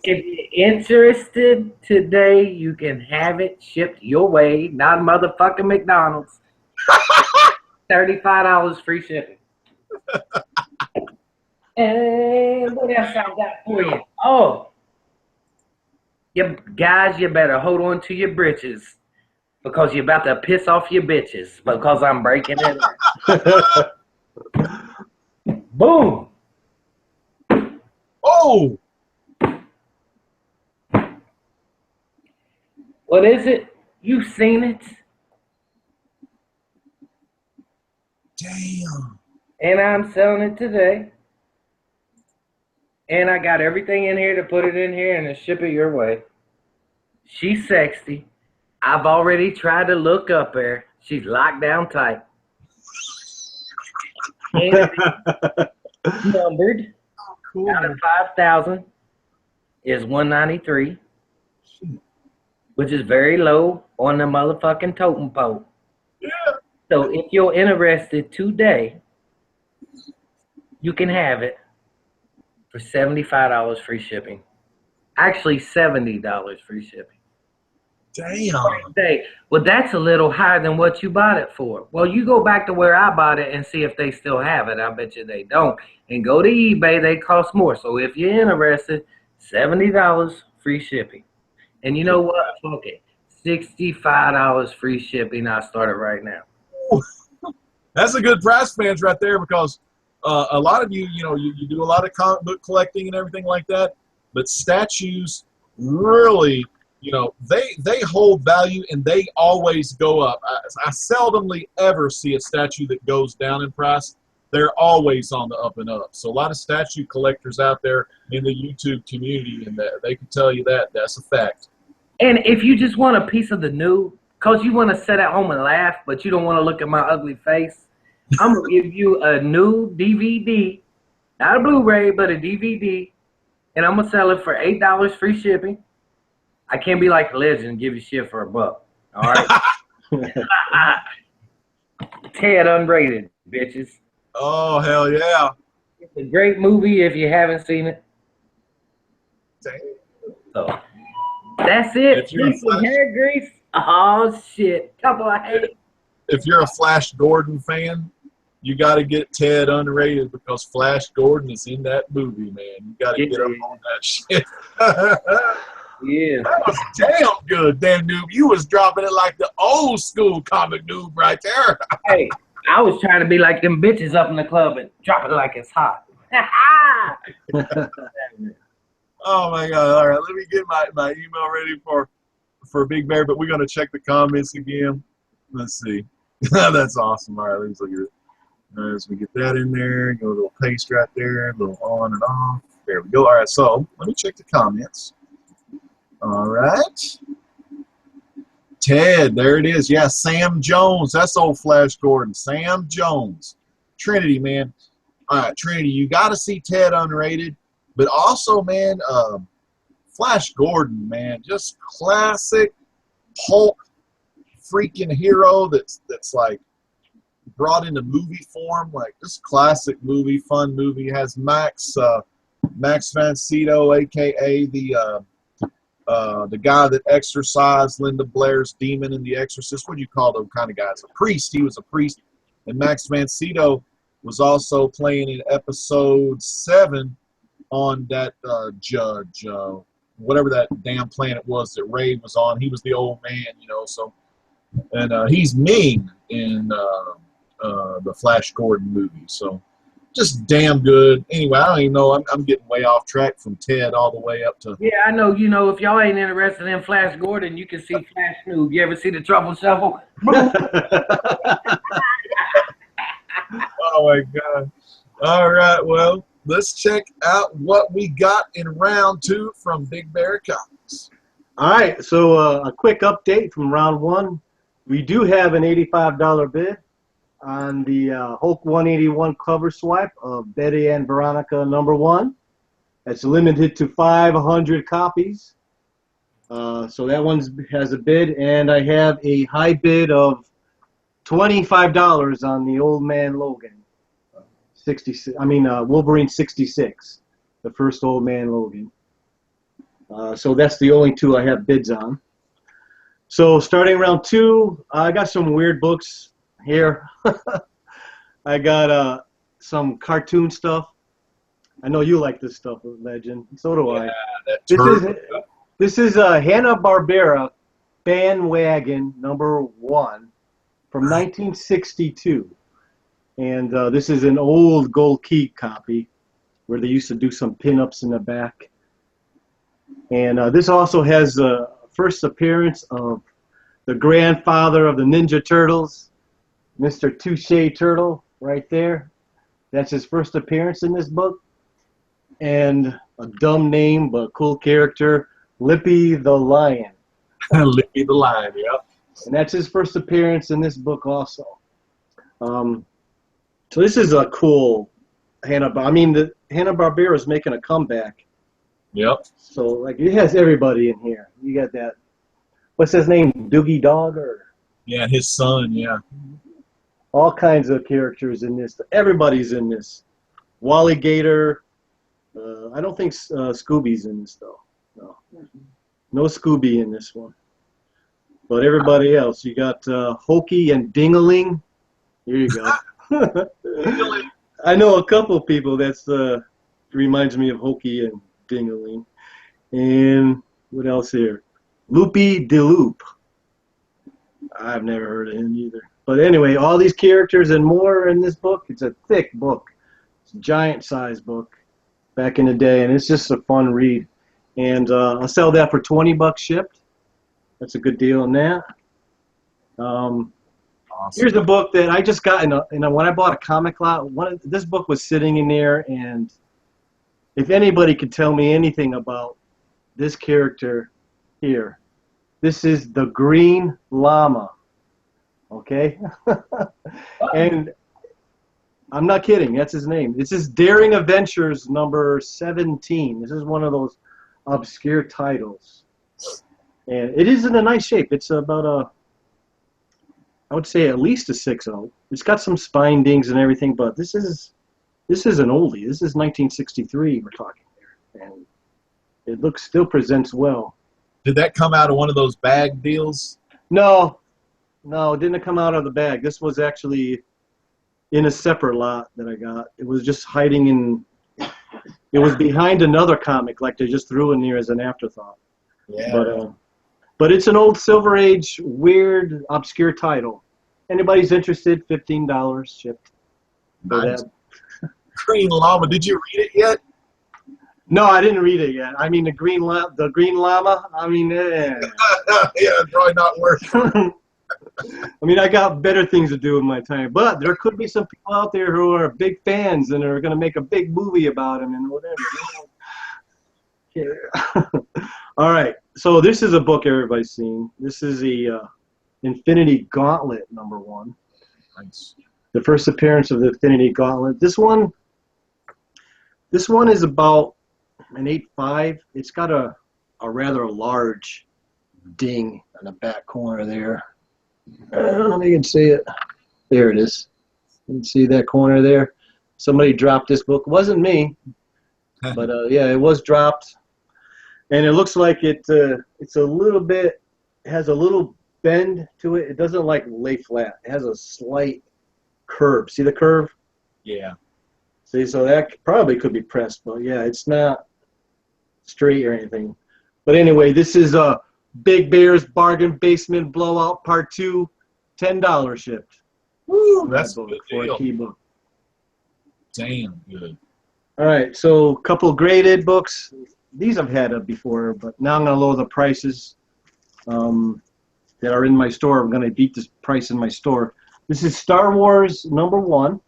if you're interested today, you can have it shipped your way, not motherfucking McDonald's. $35 free shipping. And what else I got for you? Oh, you guys, you better hold on to your britches because you're about to piss off your bitches because I'm breaking it up. Boom. Oh! What is it? You've seen it. Damn. And I'm selling it today. And I got everything in here to put it in here and to ship it your way. She's sexy. I've already tried to look up her. She's locked down tight. And numbered Cool. out of 5,000 is 193, which is very low on the motherfucking totem pole. Yeah. So if you're interested today, you can have it for $75 free shipping. Actually, $70 free shipping. Damn. Say, well, that's a little higher than what you bought it for. Well, you go back to where I bought it and see if they still have it. I bet you they don't. And go to eBay, they cost more. So if you're interested, $70 free shipping. And you know what? Fuck it. $65 free shipping. I started right now. That's a good price, fans, right there, because a lot of you do a lot of comic book collecting and everything like that, but statues really, they hold value and they always go up. I seldomly ever see a statue that goes down in price. They're always on the up and up. So a lot of statue collectors out there in the YouTube community, and they can tell you that's a fact. And if you just want a piece of the new, because you want to sit at home and laugh, but you don't want to look at my ugly face, I'm going to give you a new DVD, not a Blu-ray, but a DVD, and I'm going to sell it for $8 free shipping. I can't be like a legend and give you shit for $1. All right? Ted unrated, bitches. Oh, hell yeah. It's a great movie if you haven't seen it. Damn. So that's it. If you're a Piece of hair grease. Oh shit. Couple of hair. If you're a Flash Gordon fan, you got to get Ted unrated because Flash Gordon is in that movie, man. You got to get up on that shit. Yeah. That was damn good, damn noob. You was dropping it like the old school comic noob right there. Hey, I was trying to be like them bitches up in the club and drop it like it's hot. Oh my God! All right, let me get my email ready for Big Bear, but we're gonna check the comments again. Let's see. That's awesome. All right, let's look at it. All right, so we get that in there. Go a little paste right there, a little on and off. There we go. All right, so let me check the comments. All right. Ted, there it is. Yeah, Sam Jones. That's old Flash Gordon. Sam Jones. Trinity, man. All right, Trinity, you got to see Ted unrated. But also, man, Flash Gordon, man, just classic pulp freaking hero that's like brought into movie form, like this classic movie, fun movie, has Max Van Sydow, aka the guy that exorcised Linda Blair's demon in The Exorcist. What do you call those kind of guys? A priest. He was a priest. And Max Van Sydow was also playing in episode 7 on that judge, whatever that damn planet was that Ray was on. He was the old man, you know. So, and he's Ming in the Flash Gordon movie. So, just damn good. Anyway, I don't even know. I'm getting way off track from Ted all the way up to. Yeah, I know. You know, if y'all ain't interested in Flash Gordon, you can see Flash Noob. You ever see the Truffle Shuffle? Oh my God! All right, well, let's check out what we got in round 2 from Big Bear Comics. All right, so a quick update from round 1. We do have an $85 bid on the Hulk 181 cover swipe of Betty and Veronica #1. That's limited to 500 copies. So that one has a bid, and I have a high bid of $25 on the Old Man Logan. 66. I mean Wolverine 66, the first Old Man Logan. So that's the only 2 I have bids on. So starting round 2, I got some weird books here. I got some cartoon stuff. I know you like this stuff, Legend. So do I. This is Hanna-Barbera Bandwagon #1 from 1962. And this is an old Gold Key copy where they used to do some pin-ups in the back. And this also has the first appearance of the grandfather of the Ninja Turtles, Mr. Touche Turtle, right there. That's his first appearance in this book. And a dumb name, but cool character, Lippy the Lion. Lippy the Lion, yeah. And that's his first appearance in this book also. So this is a cool Hanna-Barbera. I mean, the Hanna-Barbera is making a comeback. Yep. So, like, it has everybody in here. You got that, what's his name, Doogie Dog? Yeah, his son, yeah. All kinds of characters in this. Everybody's in this. Wally Gator. I don't think Scooby's in this, though. No. No Scooby in this one. But everybody else. You got Hokey and Dingaling. Here you go. I know a couple of people that's reminds me of Hokey and Dingaling. And what else here? Loopy de Loop. I've never heard of him either. But anyway, all these characters and more in this book. It's a thick book. It's a giant size book back in the day, and it's just a fun read. And I'll sell that for $20 shipped. That's a good deal on that. Awesome. Here's a book that I just got when I bought a comic lot. This book was sitting in there, and if anybody could tell me anything about this character here, this is the Green Llama. Okay? And I'm not kidding. That's his name. This is Daring Adventures #17. This is one of those obscure titles. And it is in a nice shape. It's about I would say at least a 6.0. It's got some spine dings and everything, but this is an oldie. This is 1963 we're talking here. And it still presents well. Did that come out of one of those bag deals? No, it didn't come out of the bag. This was actually in a separate lot that I got. It was just hiding in. It was behind another comic, like they just threw in there as an afterthought. Yeah. But it's an old Silver Age, weird, obscure title. Anybody's interested? $15 shipped. Nice. Green Llama. Did you read it yet? No, I didn't read it yet. I mean, the Green Llama. I mean, yeah, probably not worth it. I mean, I got better things to do with my time. But there could be some people out there who are big fans and are going to make a big movie about him and whatever. Yeah. All right. So this is a book everybody's seen. This is the Infinity Gauntlet #1. Nice. The first appearance of the Infinity Gauntlet. This one is about an 8.5. It's got a rather large ding on the back corner there. I don't know if you can see it. There it is. You can see that corner there. Somebody dropped this book. It wasn't me, but yeah, it was dropped. And it looks like it's a little bit, has a little bend to it. It doesn't like lay flat. It has a slight curve. See the curve? Yeah. See, so that probably could be pressed, but yeah, it's not straight or anything. But anyway, this is Big Bear's Bargain Basement Blowout Part 2, $10 shipped. Woo, that's a book good for deal. a key book. Damn good. All right, so a couple graded books. These I've had up before, but now I'm going to lower the prices that are in my store. I'm going to beat this price in my store. This is Star Wars #1.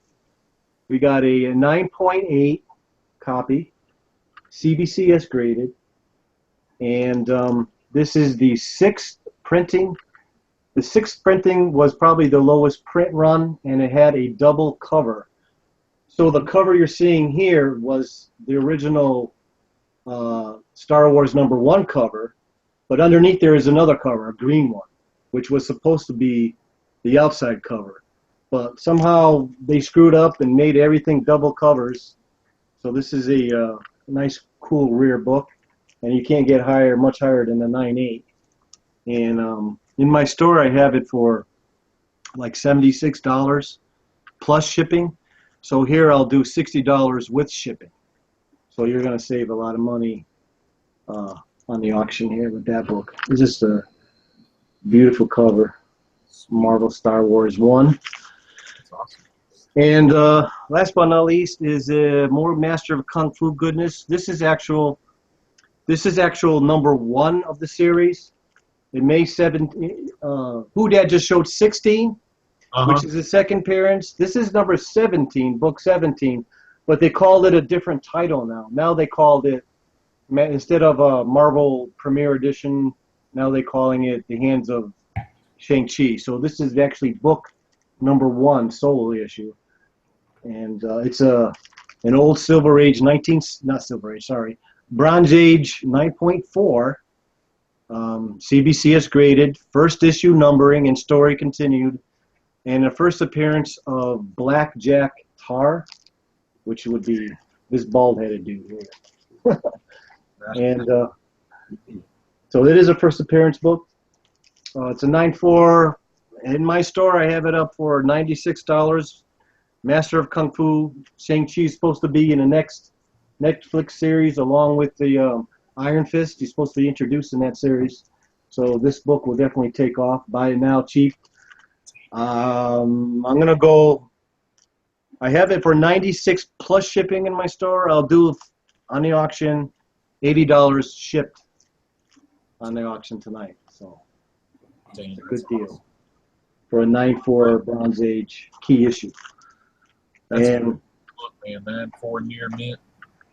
We got a 9.8 copy, CBCS graded, and this is the 6th printing. The 6th printing was probably the lowest print run, and it had a double cover. So the cover you're seeing here was the original Star Wars #1 cover, but underneath there is another cover, a green one, which was supposed to be the outside cover. But somehow they screwed up and made everything double covers. So this is a nice, cool rear book, and you can't get much higher than the 9.8. And in my store, I have it for like $76 plus shipping. So here I'll do $60 with shipping. So you're going to save a lot of money on the auction here with that book. It's just a beautiful cover. Marvel Star Wars 1. That's awesome. And last but not least is more Master of Kung Fu goodness. This is actual #1 of the series. In May 7th, Who Dad just showed 16, which is the second appearance. This is number 17, book 17, but they called it a different title now. Now they called it, instead of a Marvel Premiere Edition, now they're calling it The Hands of Shang-Chi. So this is actually book #1 solo issue. And it's an old Silver Age, Bronze Age 9.4. CBCS graded, first issue numbering and story continued, and the first appearance of Black Jack Tar, which would be this bald-headed dude here. And so it is a first appearance book. It's a 9.4. In my store, I have it up for $96. Master of Kung Fu. Shang-Chi is supposed to be in the next Netflix series along with the Iron Fist. He's supposed to be introduced in that series. So this book will definitely take off. Buy it now, cheap. I'm going to go, I have it for $96 plus shipping in my store. I'll do on the auction $80 shipped on the auction tonight. So it's a good deal for a 9.4 Bronze Age key issue. That's And look, man, 9.4 near mint,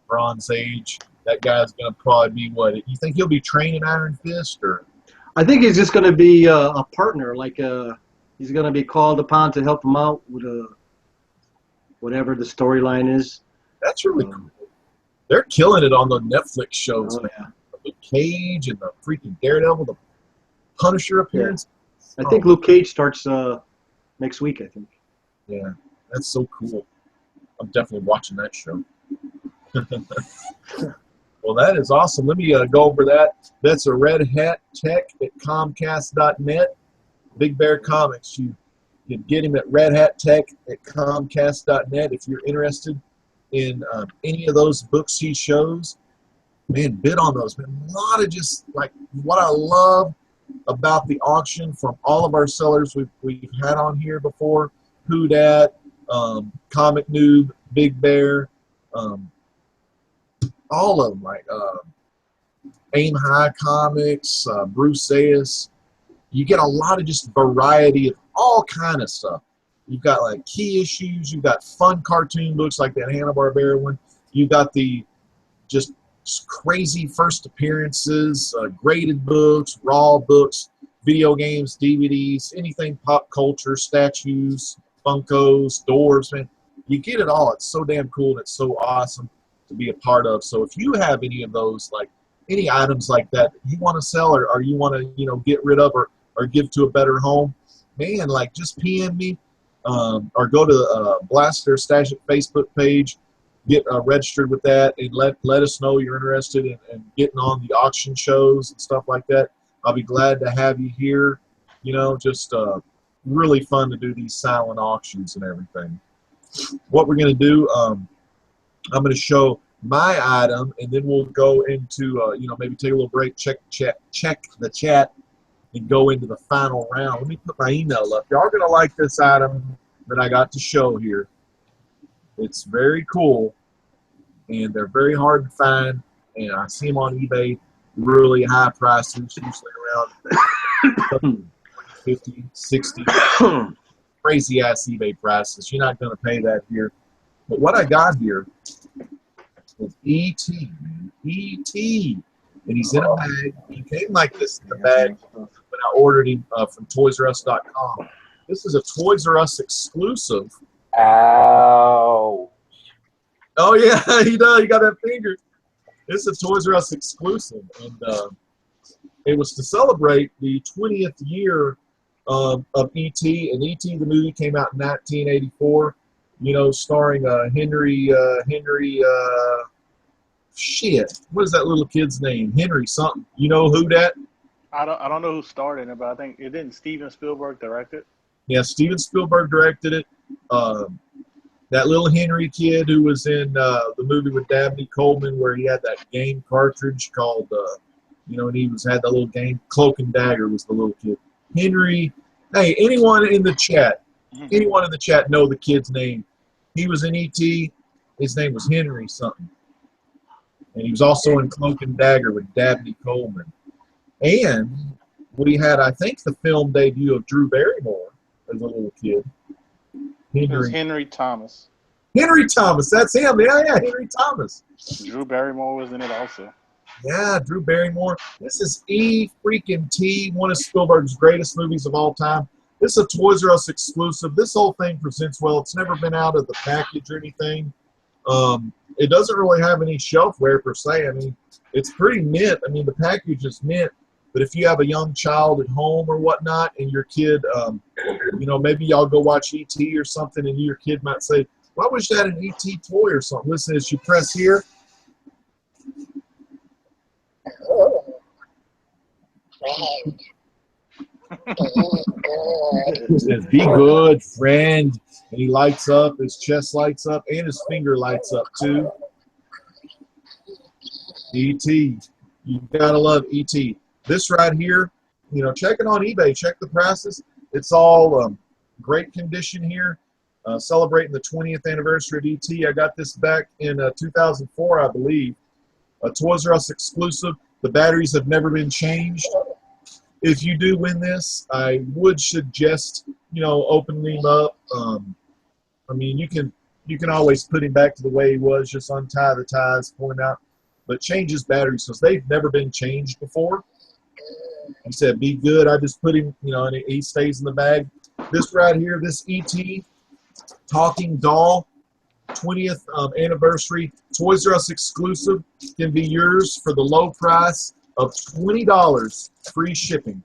Bronze Age. That guy's gonna probably be what? You think he'll be training Iron Fist, or? I think he's just going to be a partner, like he's going to be called upon to help him out with whatever the storyline is. That's really cool. They're killing it on the Netflix shows, Oh, man. yeah. The Cage and the freaking Daredevil, the Punisher appearance. I think Luke Cage starts next week, I think. Yeah, that's so cool. I'm definitely watching that show. Well, that is awesome. Let me go over that. That's a Red Hat Tech at Comcast.net. Big Bear Comics. You can get him at Red Hat Tech at Comcast.net if you're interested in any of those books he shows. Man, bid on those. Man, a lot of just like what I love about the auction from all of our sellers we've had on here before. Who Dat, Comic Noob, Big Bear, all of them, like Aim High Comics, Bruce Zayas. You get a lot of just variety of all kind of stuff. You've got like key issues. You've got fun cartoon books like that Hanna-Barbera one. You've got the just crazy first appearances, graded books, raw books, video games, DVDs, anything pop culture, statues, Funkos, doors, man. You get it all. It's so damn cool and it's so awesome to be a part of. So if you have any of those, like any items like that you want to sell or you want to, get rid of or give to a better home, man, like just PM me. or go to Blaster Stash It Facebook page, get registered with that, and let us know you're interested in getting on the auction shows and stuff like that. I'll be glad to have you here. You know, just really fun to do these silent auctions and everything. What we're going to do, I'm going to show my item, and then we'll go into, you know, maybe take a little break, check the chat, and go into the final round. Let me put my email up. Y'all are going to like this item that I got to show here. It's very cool, and they're very hard to find, and I see them on eBay, really high prices, usually around 50, 60, crazy-ass eBay prices. You're not going to pay that here. But what I got here is E.T., man. E.T., and he's in a bag. He came like this in the bag when I ordered him from ToysRUs.com. This is a Toys R Us exclusive. Ow. Oh, yeah, he does. He got that finger. This is a Toys R Us exclusive. And it was to celebrate the 20th year of E.T. And E.T. the movie came out in 1984, you know, starring Henry, shit, what is that little kid's name? Henry something. You know who that? I don't know who started it, but I think it didn't Steven Spielberg direct it. Yeah, Steven Spielberg directed it. That little Henry kid who was in the movie with Dabney Coleman where he had that game cartridge called, you know, and he had that little game. Cloak and Dagger was the little kid. Henry, hey, anyone in the chat know the kid's name? He was in E.T. His name was Henry something. And he was also in Cloak and Dagger with Dabney Coleman. And we had, I think, the film debut of Drew Barrymore as a little kid. It was Henry Thomas. Henry Thomas, that's him. Yeah, Henry Thomas. Drew Barrymore was in it also. Yeah, Drew Barrymore. This is E-freaking-T, one of Spielberg's greatest movies of all time. This is a Toys R Us exclusive. This whole thing presents well. It's never been out of the package or anything. It doesn't really have any shelf wear per se. I mean, it's pretty mint. I mean, the package is mint. But if you have a young child at home or whatnot and your kid, you know, maybe y'all go watch E.T. or something and your kid might say, why was that an E.T. toy or something? Listen, as you press here. It says, be good, friend. And he lights up, his chest lights up, and his finger lights up too. E.T. You gotta love E.T. This right here, you know, check it on eBay. Check the prices. It's all great condition here. Celebrating the 20th anniversary of E.T. I got this back in 2004, I believe. A Toys R Us exclusive. The batteries have never been changed. If you do win this, I would suggest, you know, opening him up. I mean, you can always put him back to the way he was. Just untie the ties, pull him out, but change his batteries because they've never been changed before. He said, be good. I just put him, you know, and he stays in the bag. This right here, this E.T. talking doll, 20th anniversary, Toys R Us exclusive, can be yours for the low price of $20 free shipping.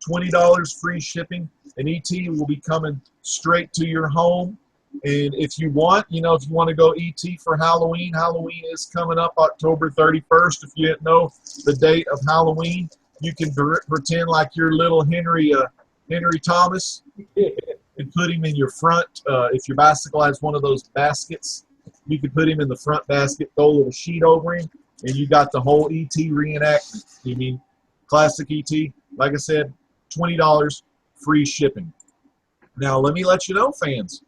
$20 free shipping. And E.T. will be coming straight to your home. And if you want, you know, if you want to go E.T. for Halloween, Halloween is coming up October 31st. If you didn't know the date of Halloween, you can pretend like you're little Henry Thomas and put him in your front. If your bicycle has one of those baskets, you can put him in the front basket, throw a little sheet over him, and you got the whole E.T. reenactment. You mean classic E.T.? Like I said, $20 free shipping. Now, let me let you know, fans,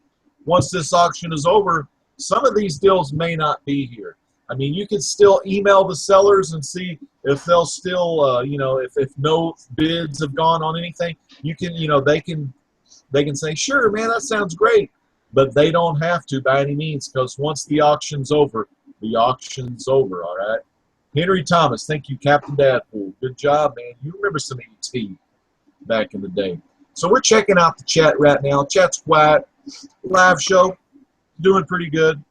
once this auction is over, some of these deals may not be here. I mean, you can still email the sellers and see if they'll still, you know, if no bids have gone on anything. You can, you know, they can say, sure, man, that sounds great. But they don't have to by any means because once the auction's over, the auction's over, all right? Henry Thomas, thank you, Captain Dadpool. Good job, man. You remember some E.T. back in the day. So we're checking out the chat right now. Chat's quiet. Live show, doing pretty good.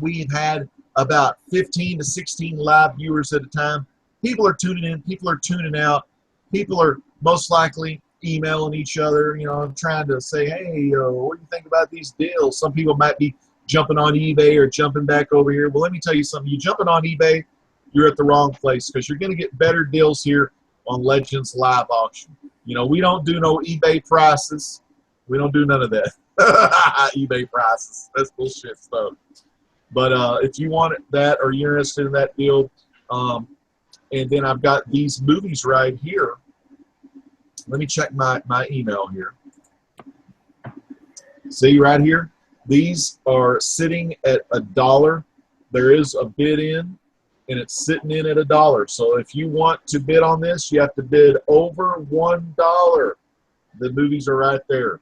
We've had about 15 to 16 live viewers at a time. People are tuning in. People are tuning out. People are most likely emailing each other, you know, trying to say, hey, what do you think about these deals? Some people might be jumping on eBay or jumping back over here. Well, let me tell you something. You jumping on eBay, you're at the wrong place, because you're going to get better deals here on Legends Live Auction. You know, we don't do no eBay prices. We don't do none of that. eBay prices. That's bullshit stuff. But if you want that or you're interested in that deal, and then I've got these movies right here. Let me check my email here. See right here? These are sitting at $1. There is a bid in, and it's sitting in at $1. So if you want to bid on this, you have to bid over $1. The movies are right there.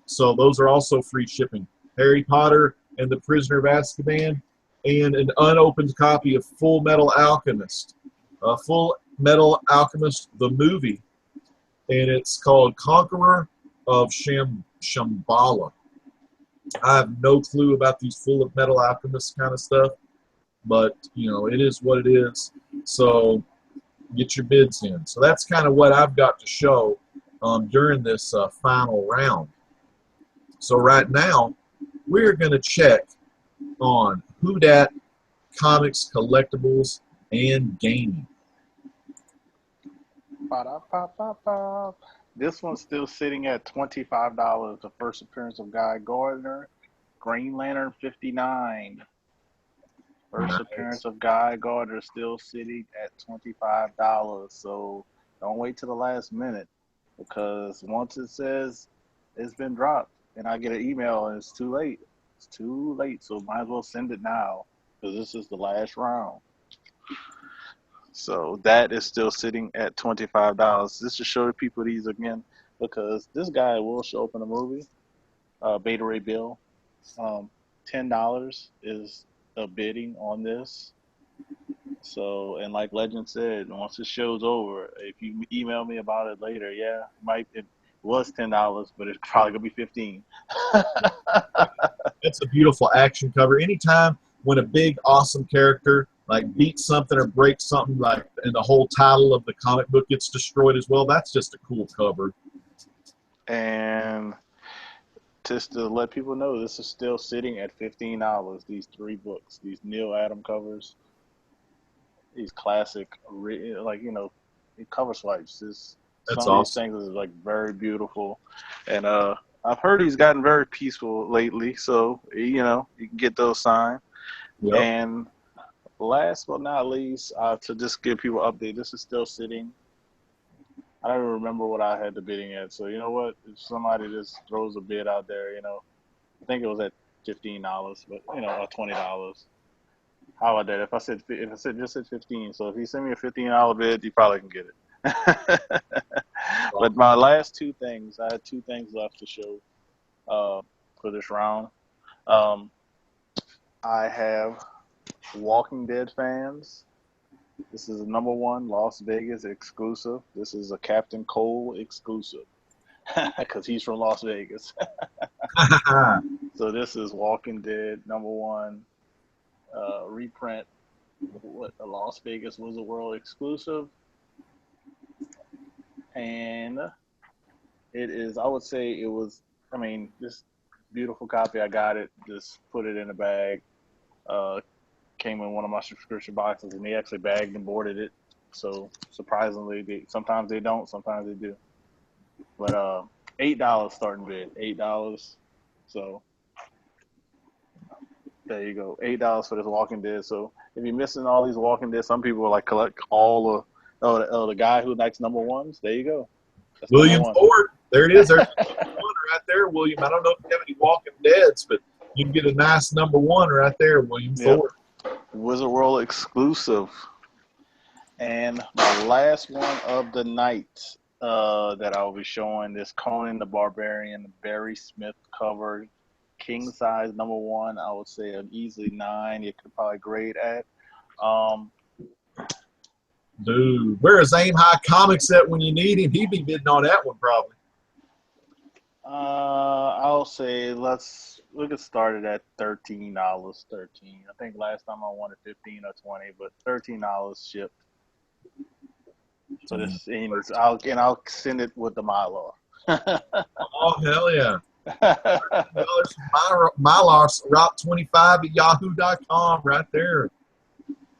So those are also free shipping. Harry Potter and the Prisoner of Azkaban, and an unopened copy of Full Metal Alchemist. Full Metal Alchemist, the movie, and it's called Conqueror of Shambhala. I have no clue about these Full Metal Alchemist kind of stuff, but, you know, it is what it is. So get your bids in. So that's kind of what I've got to show during this final round. So right now, we're going to check on Who Dat, Comics, Collectibles, and Gaming. Ba-da-ba-ba-ba. This one's still sitting at $25. The first appearance of Guy Gardner, Green Lantern 59. First Nice. appearance of Guy Gardner still sitting at $25. So don't wait till the last minute, because once it says it's been dropped and I get an email and it's too late. It's too late. So might as well send it now, because this is the last round. So that is still sitting at $25. This to show people these again, because this guy will show up in a movie. Beta Ray Bill. $10 is a bidding on this. So, and like Legend said, once the show's over, if you email me about it later, yeah, it was $10, but it's probably gonna be $15. It's a beautiful action cover. Anytime when a big, awesome character like beats something or breaks something, like, and the whole title of the comic book gets destroyed as well, that's just a cool cover. And just to let people know, this is still sitting at $15. These 3 books, these Neil Adam covers, these classic, like, you know, cover swipes. That's some of awesome. these things is like very beautiful, and I've heard he's gotten very peaceful lately. So, you know, you can get those signed. Yep. And last but not least, to just give people an update, this is still sitting. I don't even remember what I had the bidding at. So you know what? If somebody just throws a bid out there, you know, I think it was at $15, but you know, or $20. How about that? If I said just at 15, so if you send me a $15 bid, you probably can get it. But my last 2 things, I had 2 things left to show for this round. I have Walking Dead fans. This is a #1 Las Vegas exclusive. This is a Captain Cole exclusive, because he's from Las Vegas. So this is Walking Dead #1 reprint. What, a Las Vegas was a world exclusive, and it is. I would say it was. I mean, this beautiful copy. I got it. Just put it in a bag. Came in one of my subscription boxes, and they actually bagged and boarded it. So surprisingly, sometimes they don't, sometimes they do. But $8 starting bid, $8. So there you go, $8 for this Walking Dead. So if you're missing all these Walking Dead, some people like collect all the guy who likes #1s. There you go. That's William #1. Ford. There it is. There's #1 right there, William. I don't know if you have any Walking Deads, but you can get a nice #1 right there, William Ford. Wizard World exclusive. And my last one of the night that I'll be showing is Conan the Barbarian, Barry Smith cover, king size #1. I would say an easily 9. You could probably grade at. Dude, where is Aim High Comics at when you need him? He'd be bidding on that one probably. I'll say we could start it at $13. $13. I think last time I wanted 15 or 20, but $13 shipped. So this means I'll send it with the Mylar. Oh, hell yeah. $100 Mylar Route 25 at yahoo.com right there.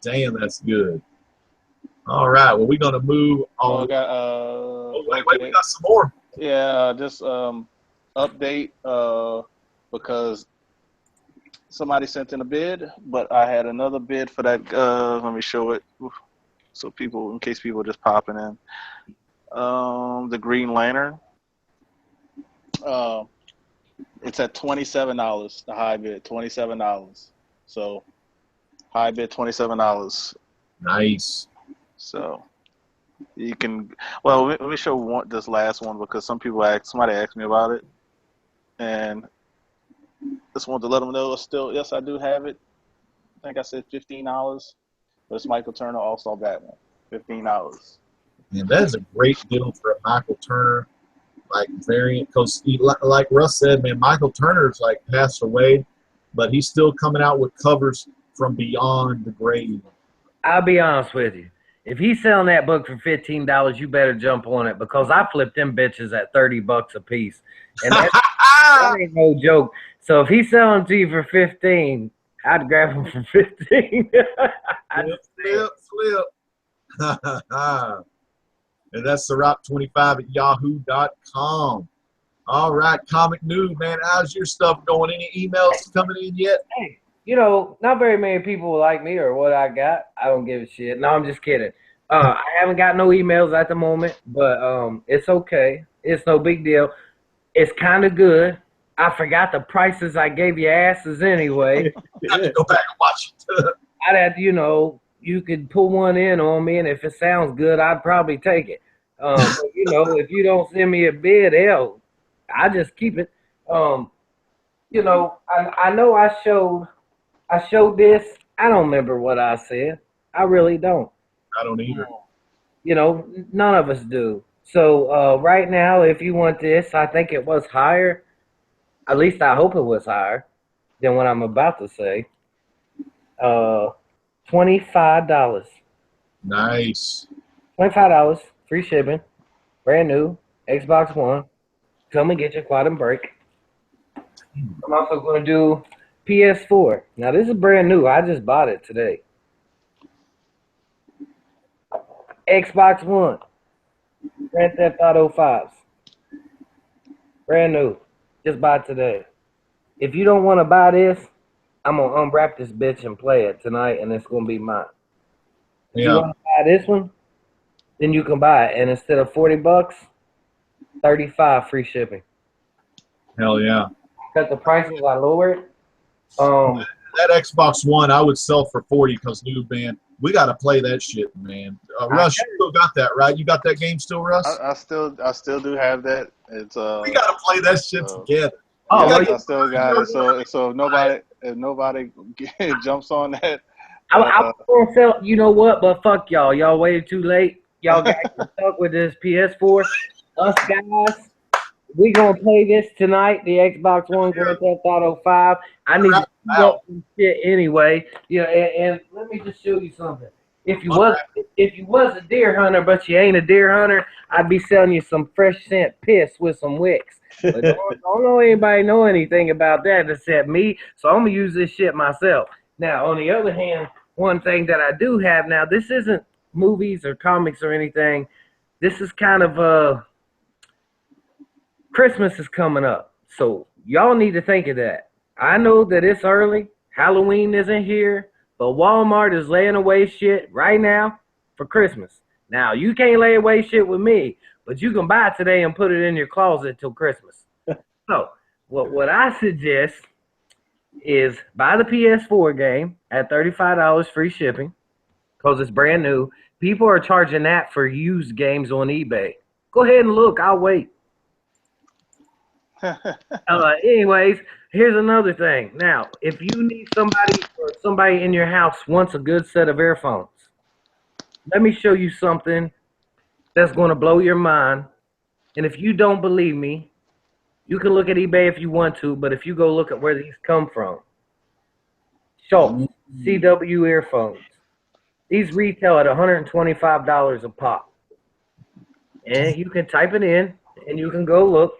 Damn, that's good. All right. Well, we're going to move on. Wait, we got some more. Yeah, just update because somebody sent in a bid, but I had another bid for that. Let me show it so people, in case people are just popping in. The Green Lantern. It's at $27. The high bid, $27. So high bid, $27. Nice. So you can. Well, let me show this last one because somebody asked me about it, and just wanted to let them know. Still, yes, I do have it. I think I said $15, but it's Michael Turner All-Star Batman, $15. And that is a great deal for a Michael Turner variant, because like Russ said, man, Michael Turner's passed away, but he's still coming out with covers from beyond the grave. I'll be honest with you. If he's selling that book for $15, you better jump on it, because I flipped them bitches at $30 a piece, and that ain't no joke. So if he's selling to you for $15, I'd grab him for $15. Flip. And that's the Route 25 at yahoo.com. All right, Comic Noob, man, how's your stuff going? Any emails coming in yet? Hey, not very many people like me or what I got. I don't give a shit. No, I'm just kidding. I haven't got no emails at the moment, but it's okay. It's no big deal. It's kind of good. I forgot the prices I gave your asses anyway. You have to go back and watch it. I'd have to, you could pull one in on me, and if it sounds good, I'd probably take it. But, if you don't send me a bid, hell, I just keep it. I know I showed this. I don't remember what I said. I really don't. I don't either. None of us do. So right now, if you want this, I think it was higher. At least I hope it was higher than what I'm about to say. $25. Nice. $25, free shipping, brand new, Xbox One. Come and get your quantum break. I'm also going to do PS4. Now, this is brand new. I just bought it today. Xbox One. Grand Theft Auto 5s. Brand new. Just bought it today. If you don't want to buy this, I'm going to unwrap this bitch and play it tonight, and it's going to be mine. If you want to buy this one, then you can buy it. And instead of $40, $35 free shipping. Hell yeah. Because the prices I lowered. That Xbox One I would sell for $40 because new band. We got to play that shit, man. Russ, you still got that, right? You got that game still, Russ? I still do have that. It's we got to play that shit together. Oh, yeah, I still got it. So if nobody jumps on that, I was gonna sell. You know what? But fuck y'all. Y'all waited too late. Y'all guys are stuck with this PS4. Us guys, we gonna play this tonight. The Xbox One Grand Theft Auto 5. I need to get some shit anyway. Yeah, and let me just show you something. If you was a deer hunter, but you ain't a deer hunter, I'd be selling you some fresh scent piss with some wicks. But don't know anybody know anything about that except me, so I'm gonna use this shit myself. Now, on the other hand, one thing that I do have now, this isn't movies or comics or anything. This is kind of Christmas is coming up, so y'all need to think of that. I know that it's early, Halloween isn't here, but Walmart is laying away shit right now for Christmas. Now, you can't lay away shit with me, but you can buy it today and put it in your closet till Christmas. So, what I suggest is buy the PS4 game at $35 free shipping because it's brand new. People are charging that for used games on eBay. Go ahead and look. I'll wait. Anyways, here's another thing. Now, if you need somebody in your house wants a good set of earphones, let me show you something that's going to blow your mind. And if you don't believe me, you can look at eBay if you want to, but if you go look at where these come from, Schultz, CW earphones. These retail at $125 a pop. and you can type it in, and you can go look.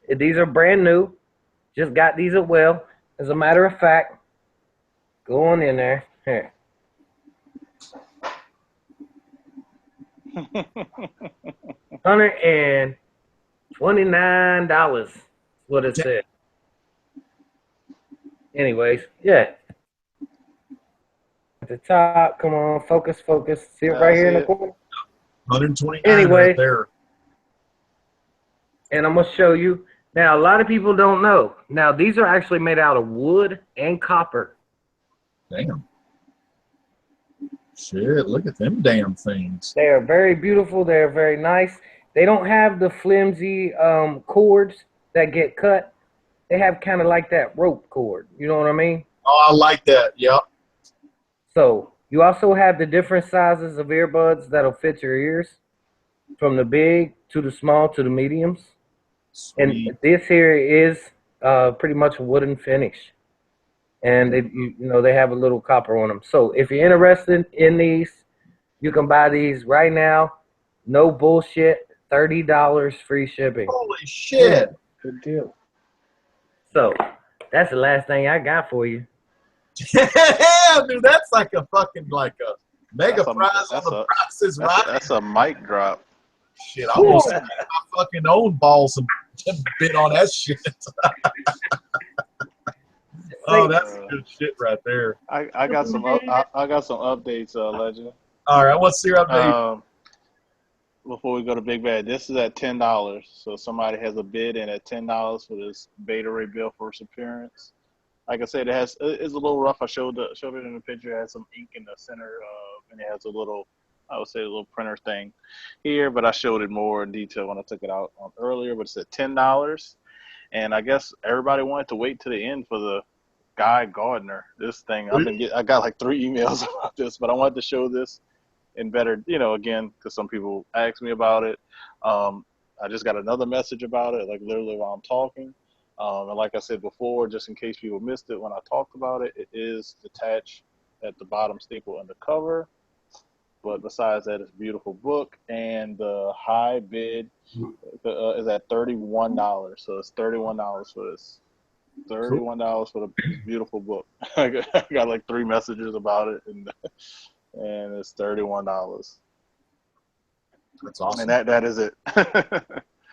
These are brand new. Just got these at Well. As a matter of fact, go on in there. Here. $129. What it said. Anyways, yeah. At the top, come on, focus. See it right here in the corner. 129 Anyway, right there. And I'm gonna show you. Now, a lot of people don't know. Now, these are actually made out of wood and copper. Damn. Shit, look at them damn things. They are very beautiful. They are very nice. They don't have the flimsy cords that get cut. They have kind of like that rope cord. You know what I mean? Oh, I like that. Yep. So you also have the different sizes of earbuds that'll fit your ears, from the big to the small to the mediums. Sweet. And this here is pretty much a wooden finish. And they, you know, they have a little copper on them. So if you're interested in these, you can buy these right now. No bullshit. $30 free shipping. Holy shit. Good deal. So that's the last thing I got for you. Yeah, dude, that's like a fucking like a mega prize on the Price is Right. That's a mic drop. Shit, I almost had my fucking own balls and bit on that shit. Oh, that's good shit right there. I got some updates, Legend. All right, what's your update? Before we go to Big Bad, this is at $10. So somebody has a bid in at $10 for this Beta Ray Bill first appearance. Like I said, it's a little rough. I showed it in the picture. It has some ink in the center, and it has a little, I would say, a little printer thing here. But I showed it more in detail when I took it out earlier. But it's at $10, and I guess everybody wanted to wait to the end for the Guy Gardner. This thing, I got like 3 emails about this, but I wanted to show this in better, again, because some people asked me about it. I just got another message about it, like literally while I'm talking. And like I said before, just in case people missed it when I talked about it, it is detached at the bottom staple on the cover. But besides that, it's a beautiful book. And the high bid is at $31. So it's $31 for this. $31 for the beautiful book. I got like 3 messages about it, and it's $31. That's awesome. And that is it.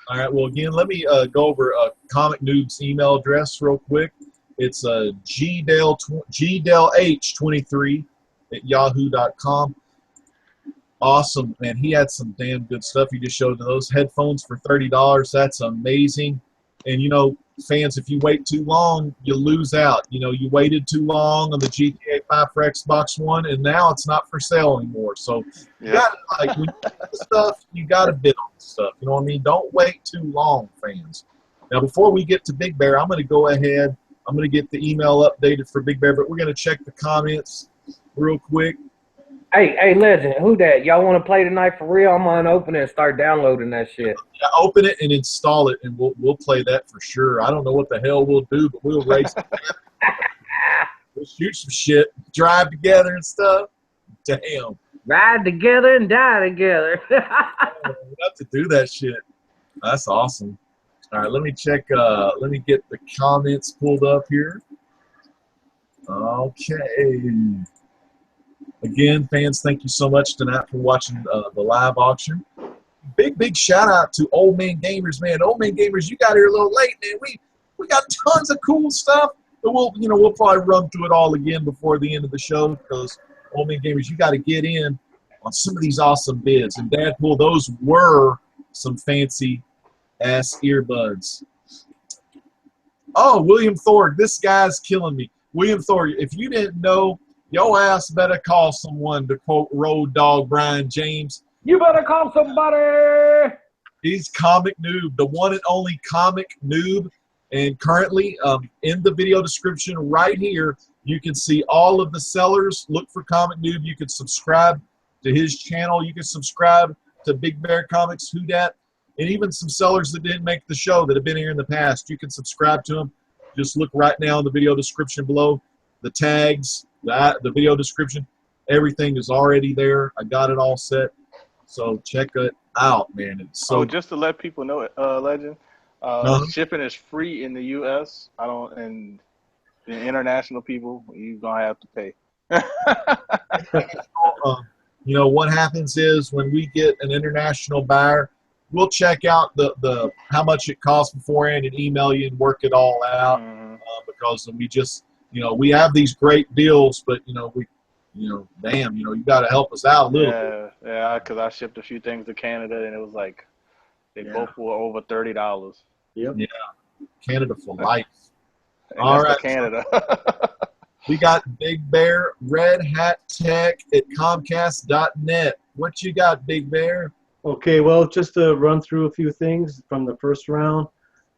All right. Well, again, let me go over Comic Noob's email address real quick. It's gdelh23 at yahoo.com. Awesome, man. He had some damn good stuff. He just showed those headphones for $30. That's amazing. And, fans, if you wait too long, you lose out. You waited too long on the GTA 5 for Xbox One, and now it's not for sale anymore. So, when you get the stuff, you got to bid on the stuff. You know what I mean? Don't wait too long, fans. Now, before we get to Big Bear, I'm going to go ahead. I'm going to get the email updated for Big Bear, but we're going to check the comments real quick. Hey, Legend, who that? Y'all want to play tonight for real? I'm going to open it and start downloading that shit. Yeah, open it and install it, and we'll play that for sure. I don't know what the hell we'll do, but we'll race. We'll shoot some shit, drive together and stuff. Damn. Ride together and die together. We have to do that shit. That's awesome. All right, let me check. Let me get the comments pulled up here. Okay. Again, fans, thank you so much tonight for watching the live auction. Big shout out to Old Man Gamers, man. Old Man Gamers, you got here a little late, man. We got tons of cool stuff, but we'll probably run through it all again before the end of the show, because Old Man Gamers, you got to get in on some of these awesome bids. And Dadpool, those were some fancy ass earbuds. Oh, William Thor, this guy's killing me. William Thor, if you didn't know, your ass better call someone, to quote Road Dogg Brian James. You better call somebody. He's Comic Noob, the one and only Comic Noob. And currently, in the video description right here, you can see all of the sellers. Look for Comic Noob. You can subscribe to his channel. You can subscribe to Big Bear Comics, Who Dat, and even some sellers that didn't make the show that have been here in the past. You can subscribe to them. Just look right now in the video description below. The tags, the video description, everything is already there. I got it all set. So check it out, man. It's so. Oh, just to let people know it, Legend, Uh-huh. shipping is free in the U.S. And the international people, you're gonna have to pay. uh, you know what happens is when we get an international buyer, we'll check out the how much it costs beforehand and email you and work it all out Hmm. because we just we have these great deals, but we damn you got to help us out a little bit. Yeah, because I shipped a few things to Canada, and it was like they Yeah. both were over $30. Yep. Yeah, Canada for life. And All that's the right, Canada. we got Big Bear Red Hat Tech at Comcast.net. What you got, Big Bear? Okay, well, just to run through a few things from the first round.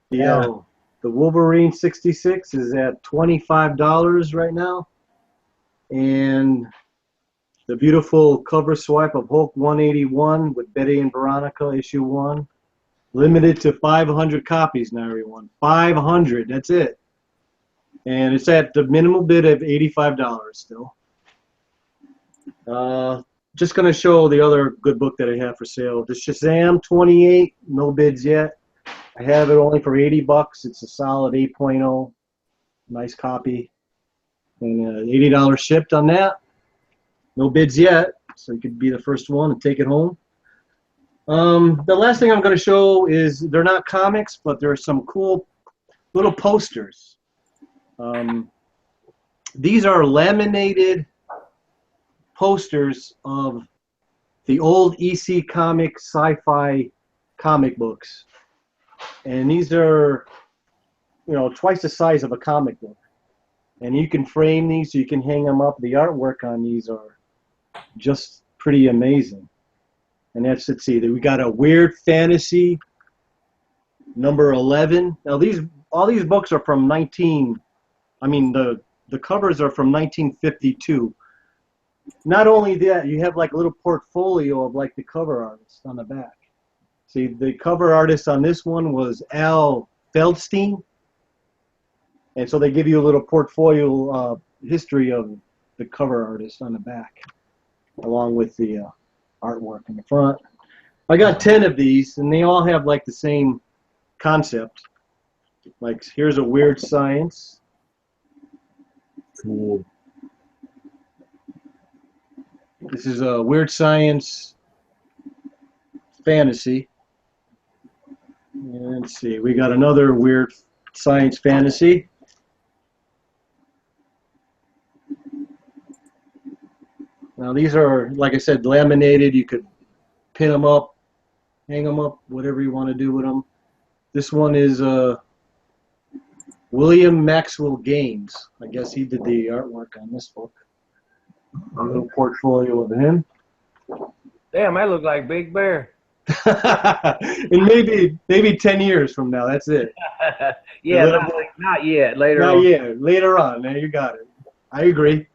The Wolverine 66 is at $25 right now, and the beautiful cover swipe of Hulk 181 with Betty and Veronica issue 1, limited to 500 copies now, everyone. 500, that's it. And it's at the minimum bid of $85 still. Just going to show the other good book that I have for sale. The Shazam 28, no bids yet. I have it only for $80. It's a solid 8.0. Nice copy. And $80 shipped on that. No bids yet, so you could be the first one and take it home. The last thing I'm going to show is they're not comics, but there are some cool little posters. These are laminated posters of the old EC Comic sci-fi comic books. And these are, twice the size of a comic book. And you can frame these, so you can hang them up. The artwork on these are just pretty amazing. And let's see, we got a Weird Fantasy number 11. Now all these books are from the covers are from 1952. Not only that, you have like a little portfolio of like the cover artist on the back. See, the cover artist on this one was Al Feldstein. And so they give you a little portfolio history of the cover artist on the back, along with the artwork in the front. I got 10 of these, and they all have like the same concept. Like, here's a Weird Science. Cool. This is a Weird Science fantasy. And let's see, we got another Weird Science fantasy. Now these are, like I said, laminated. You could pin them up, hang them up, whatever you want to do with them. This one is William Maxwell Gaines. I guess he did the artwork on this book. A little portfolio of him. Damn, I look like Big Bear. And maybe 10 years from now, that's it. Yeah, not yet. Later Not on. yet. Later on. There you got it. I agree.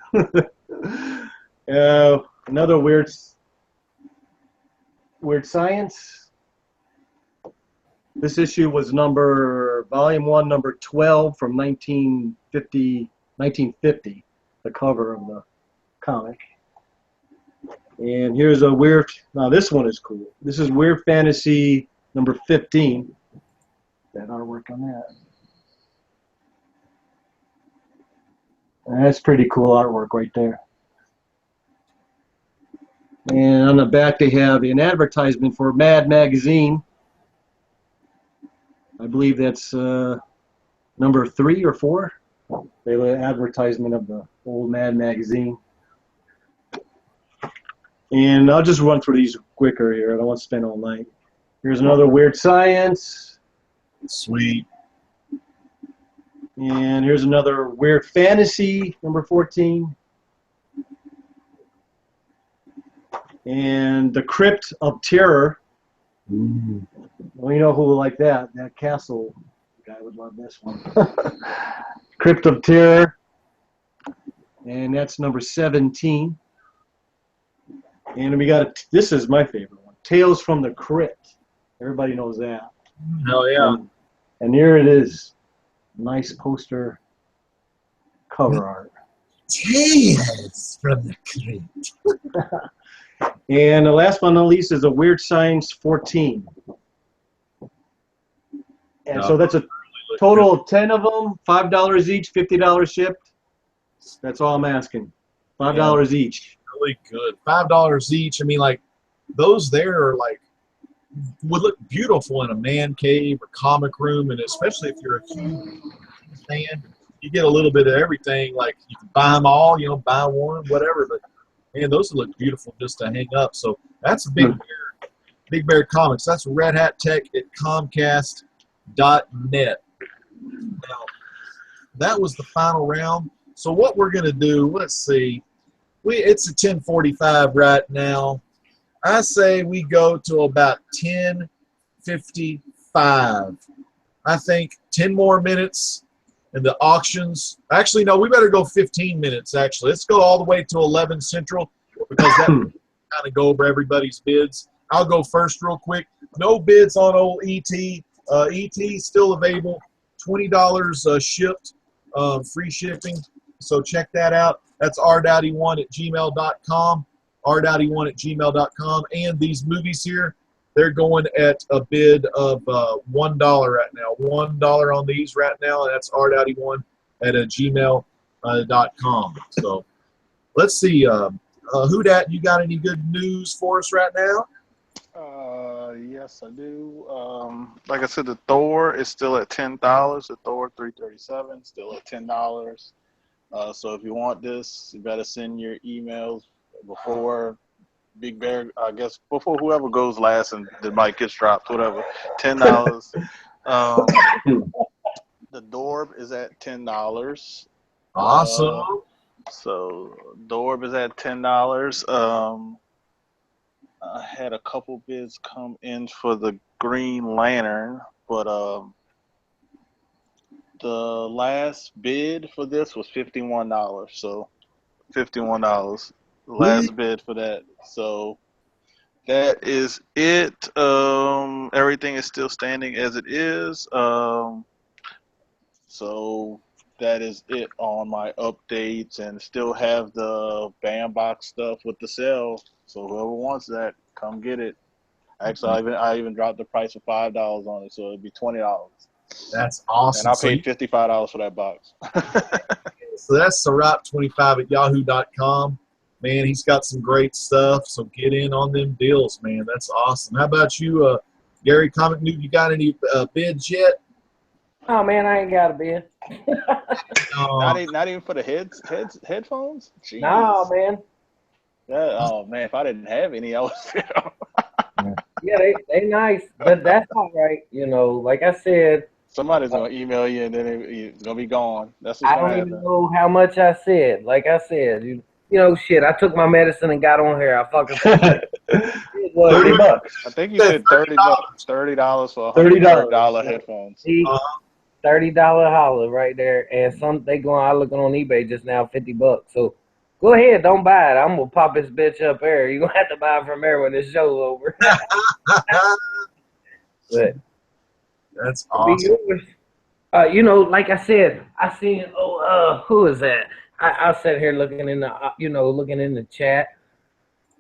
Another Weird Science. This issue was volume 1, number 12 from 1950, the cover of the comic. And here's now this one is cool. This is Weird Fantasy number 15. That artwork on that. And that's pretty cool artwork right there. And on the back they have an advertisement for Mad Magazine. I believe that's number 3 or 4. They have an advertisement of the old Mad Magazine. And I'll just run through these quicker here. I don't want to spend all night. Here's another Weird Science. Sweet. And here's another Weird Fantasy, number 14. And The Crypt of Terror. Ooh. Well, you know who would like that. That Castle guy would love this one. Crypt of Terror. And that's number 17. And we got this is my favorite one. Tales from the Crypt. Everybody knows that. Hell yeah. And here it is. Nice poster cover art. Tales from the Crypt. And the last one on the least is a Weird Science 14. And so that's a total of 10 of them, $5 each, $50 shipped. That's all I'm asking. $5 each. Really good. $5 each. I mean, like, those there are like, would look beautiful in a man cave or comic room, and especially if you're a huge fan, you get a little bit of everything. Like, you can buy them all, you know, buy one, whatever. But man, those would look beautiful just to hang up. So that's Big Bear Comics. That's Red Hat Tech at Comcast.net. Now, that was the final round. So what we're gonna do? Let's see. It's a 10:45 right now. I say we go to about 10:55. I think 10 more minutes and the auctions. Actually, no, we better go 15 minutes, actually. Let's go all the way to 11 Central because that kind of go over everybody's bids. I'll go first real quick. No bids on old ET. ET still available. $20 shipped, free shipping. So check that out. That's rdowdy1@gmail.com. rdowdy1@gmail.com. And these movies here, they're going at a bid of $1 right now. $1 on these right now, and that's rdowdy1@gmail.com. So let's see. Who dat? You got any good news for us right now? Yes, I do. Like I said, the Thor is still at $10. The Thor 337 still at $10. So if you want this, you better send your emails before Big Bear. I guess before whoever goes last and the mic gets dropped, whatever. $10. The Dorb is at $10. Awesome. So Dorb is at $10. I had a couple bids come in for the Green Lantern, but the last bid for this was $51. So $51. The last bid for that. So that is it. Everything is still standing as it is. So that is it on my updates, and still have the bandbox stuff with the sale. So whoever wants that, come get it. Actually, I even dropped the price of $5 on it, so it'd be $20. That's awesome. And I paid $55 for that box. So that's Sarap25 at yahoo.com. Man, he's got some great stuff, so get in on them deals, man. That's awesome. How about you, Gary Comic Noob? You got any bids yet? Oh, man, I ain't got a bid. Not even for the headphones? Jeez. No, man. Yeah, oh, man, if I didn't have any, I was Yeah, they nice, but that's all right. You know, like I said, somebody's going to email you, and then it's going to be gone. That's what's I going to don't happen. even know how much I said. Like I said, you know, shit, I took my medicine and got on here. I fucking it was $30. I think you said $30 for $30 headphones. $30 holler right there, and they I looking on eBay just now, $50. So go ahead, don't buy it. I'm gonna pop this bitch up there. You gonna have to buy it from there when this show's over. But that's awesome. You know, like I said, I seen. Who is that? I sat here looking in the looking in the chat.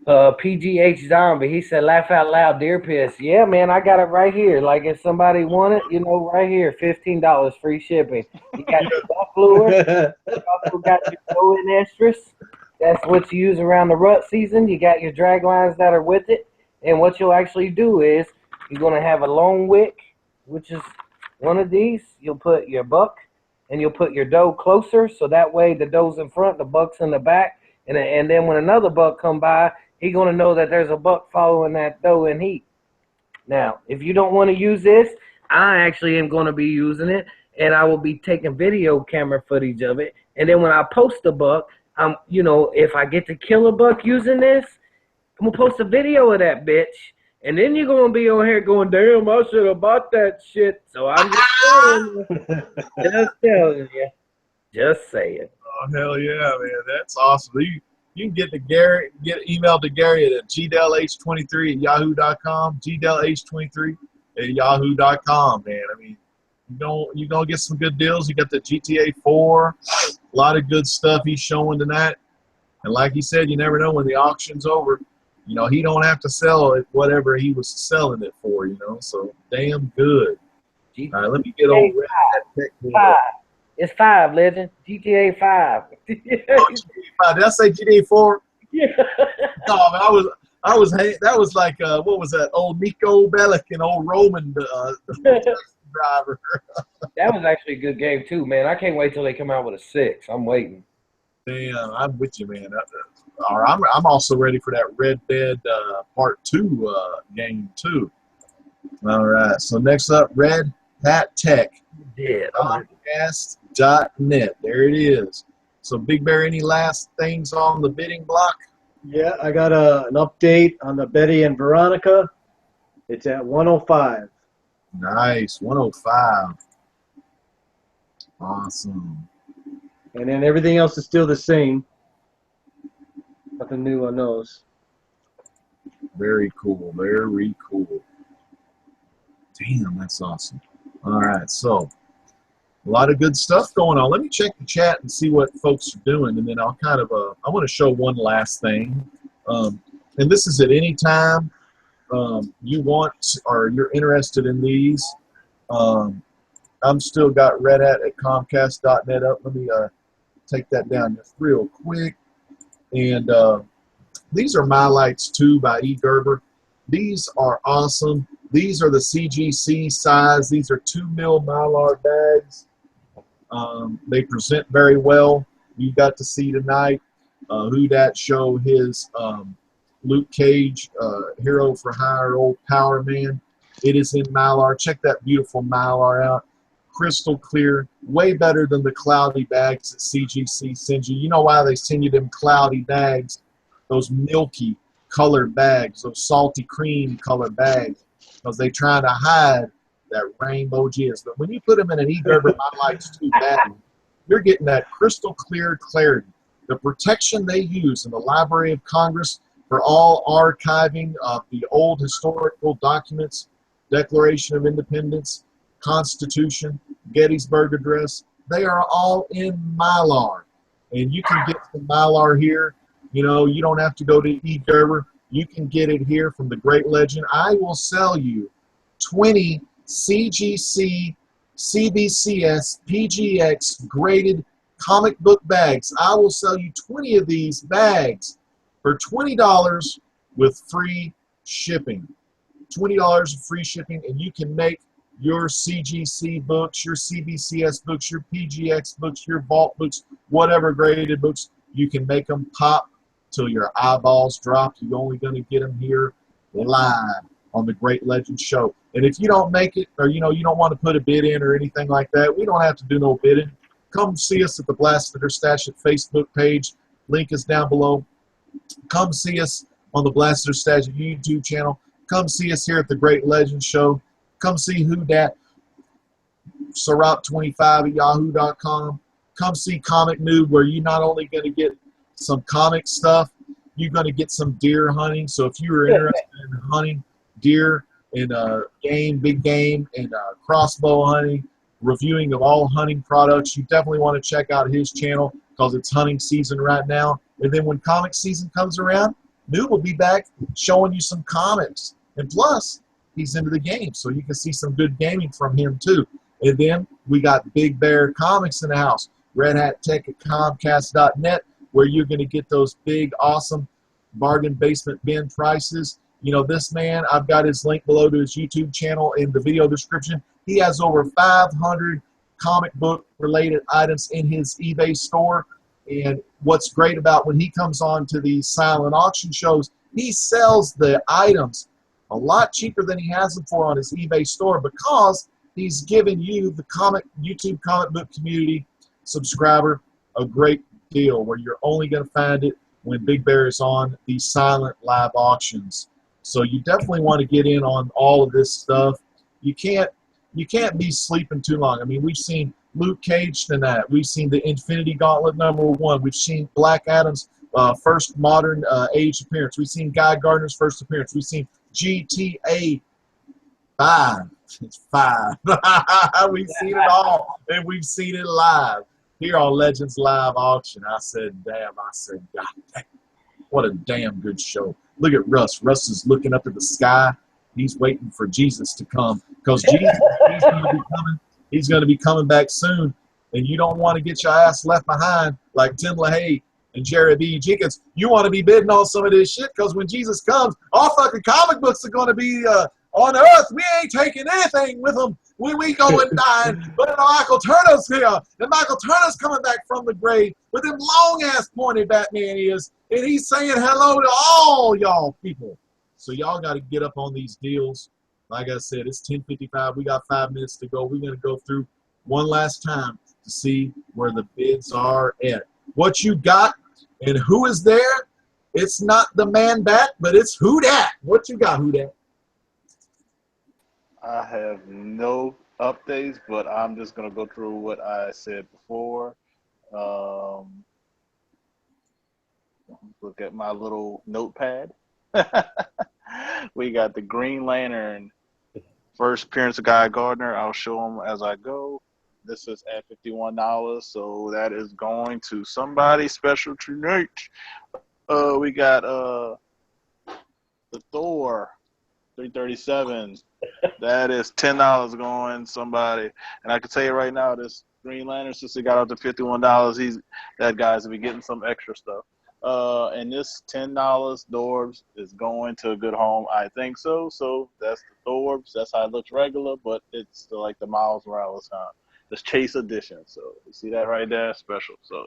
PGH Zombie, he said, laugh out loud, deer piss. Yeah, man, I got it right here. Like, if somebody want it, you know, right here, $15 free shipping. You got your buck lure. You also got your go-in estrus. That's what you use around the rut season. You got your drag lines that are with it. And what you'll actually do is you're going to have a long wick, which is one of these. You'll put your buck and you'll put your doe closer. So that way the doe's in front, the buck's in the back. And then when another buck come by, he's going to know that there's a buck following that doe in heat. Now, if you don't want to use this, I actually am going to be using it, and I will be taking video camera footage of it. And then when I post the buck, if I get to kill a buck using this, I'm going to post a video of that bitch. And then you're going to be on here going, damn, I should have bought that shit. So I'm just telling you. Just saying. Oh, hell yeah, man. That's awesome. You can get email to Gary at gdelh23 at yahoo.com, gdelh23 at yahoo.com, man. I mean, you're gonna get some good deals. You got the GTA 4, a lot of good stuff he's showing tonight. And like he said, you never know when the auction's over. you know, he don't have to sell it whatever he was selling it for, you know. So damn good. All right, let me get old Red Hat Tech. Five. It's 5, Legend. GTA 5. Oh, GTA 5. Did I say GTA 4? Yeah. No, I was that was like what was that? Old Nico Bellic and old Roman driver. That was actually a good game too, man. I can't wait till they come out with a 6. I'm waiting. Damn, I'm with you, man. All right, I'm also ready for that Red Dead Part 2 game too. All right, so next up, Red Hat Tech. Yeah. Podcast.net. There it is. So, Big Bear, any last things on the bidding block? Yeah, I got an update on the Betty and Veronica. It's at 105. Nice, 105. Awesome. And then everything else is still the same. Nothing new on those. Very cool. Very cool. Damn, that's awesome. All right, so a lot of good stuff going on. Let me check the chat and see what folks are doing, and then I'll kind of I want to show one last thing. And this is at any time you want or you're interested in these. I'm still got Red Hat at Comcast.net up. Let me take that down just real quick. And these are My Lights 2 by E. Gerber. These are awesome. These are the CGC size. These are 2 mil Mylar bags. They present very well. You got to see tonight Who Dat show his Luke Cage Hero for Hire Old Power Man. It is in Mylar. Check that beautiful Mylar out. Crystal clear, way better than the cloudy bags that CGC sends you. You know why they send you them cloudy bags, those milky colored bags, those salty cream colored bags, because they try to hide that rainbow jizz. But when you put them in an E. Gerber My Lights 2 bag, you're getting that crystal clear clarity. The protection they use in the Library of Congress for all archiving of the old historical documents, Declaration of Independence, Constitution, Gettysburg Address, they are all in Mylar. And you can get some Mylar here. You know, you don't have to go to E. Gerber. You can get it here from the great legend. I will sell you 20 CGC, CBCS, PGX graded comic book bags. I will sell you 20 of these bags for $20 with free shipping. $20 of free shipping, and you can make your CGC books, your CBCS books, your PGX books, your Vault books, whatever graded books, you can make them pop till your eyeballs drop. You're only going to get them here live on the Great Legend Show. And if you don't make it, or you know you don't want to put a bid in or anything like that, we don't have to do no bidding. Come see us at the Blasted or Stash It Facebook page. Link is down below. Come see us on the Blasted or Stash It YouTube channel. Come see us here at the Great Legend Show. Come see Who Dat, Sarop25 at yahoo.com. Come see Comic Noob, where you're not only going to get some comic stuff, you're going to get some deer hunting. So if you are interested in hunting deer and game, big game, and crossbow hunting, reviewing of all hunting products, you definitely want to check out his channel because it's hunting season right now. And then when comic season comes around, Noob will be back showing you some comics. And plus, he's into the game, so you can see some good gaming from him too. And then we got Big Bear Comics in the house, Red Hat Tech at Comcast.net, where you're going to get those big, awesome bargain basement bin prices. You know, this man, I've got his link below to his YouTube channel in the video description. He has over 500 comic book related items in his eBay store. And what's great about when he comes on to these silent auction shows, he sells the items a lot cheaper than he has them for on his eBay store because he's giving you, the YouTube comic book community subscriber, a great deal where you're only going to find it when Big Bear is on these silent live auctions. So you definitely want to get in on all of this stuff. You can't be sleeping too long. I mean, we've seen Luke Cage tonight. We've seen the Infinity Gauntlet #1. We've seen Black Adam's first modern age appearance. We've seen Guy Gardner's first appearance. We've seen GTA 5. It's 5. We've seen it all, and we've seen it live here on Legends Live Auction. I said, God, what a damn good show. Look at Russ. Russ is looking up at the sky. He's waiting for Jesus to come because Jesus, he's going to be coming. He's going to be coming back soon, and you don't want to get your ass left behind like Tim LaHaye and Jerry B. Jenkins. You want to be bidding on some of this shit because when Jesus comes, all fucking comic books are going to be on Earth. We ain't taking anything with them. We going dying. But Michael Turner's here, and Michael Turner's coming back from the grave with them long-ass pointy Batman ears, and he's saying hello to all y'all people. So y'all got to get up on these deals. Like I said, it's 10:55. We got 5 minutes to go. We're going to go through one last time to see where the bids are at. What you got and who is there? It's not the man bat, but it's who dat. What you got, who dat? I have no updates, but I'm just going to go through what I said before. Look at my little notepad. We got the Green Lantern, first appearance of Guy Gardner. I'll show them as I go. This is at $51, so that is going to somebody special tonight. We got the Thor 337. That is $10 going somebody. And I can tell you right now, this Green Lantern, since it got up to $51, that guy's gonna be getting some extra stuff. And this $10 Dorbs is going to a good home. I think so. So that's the Dorbs. That's how it looks regular, but it's still like the Miles Morales this Chase edition. So you see that right there, special. So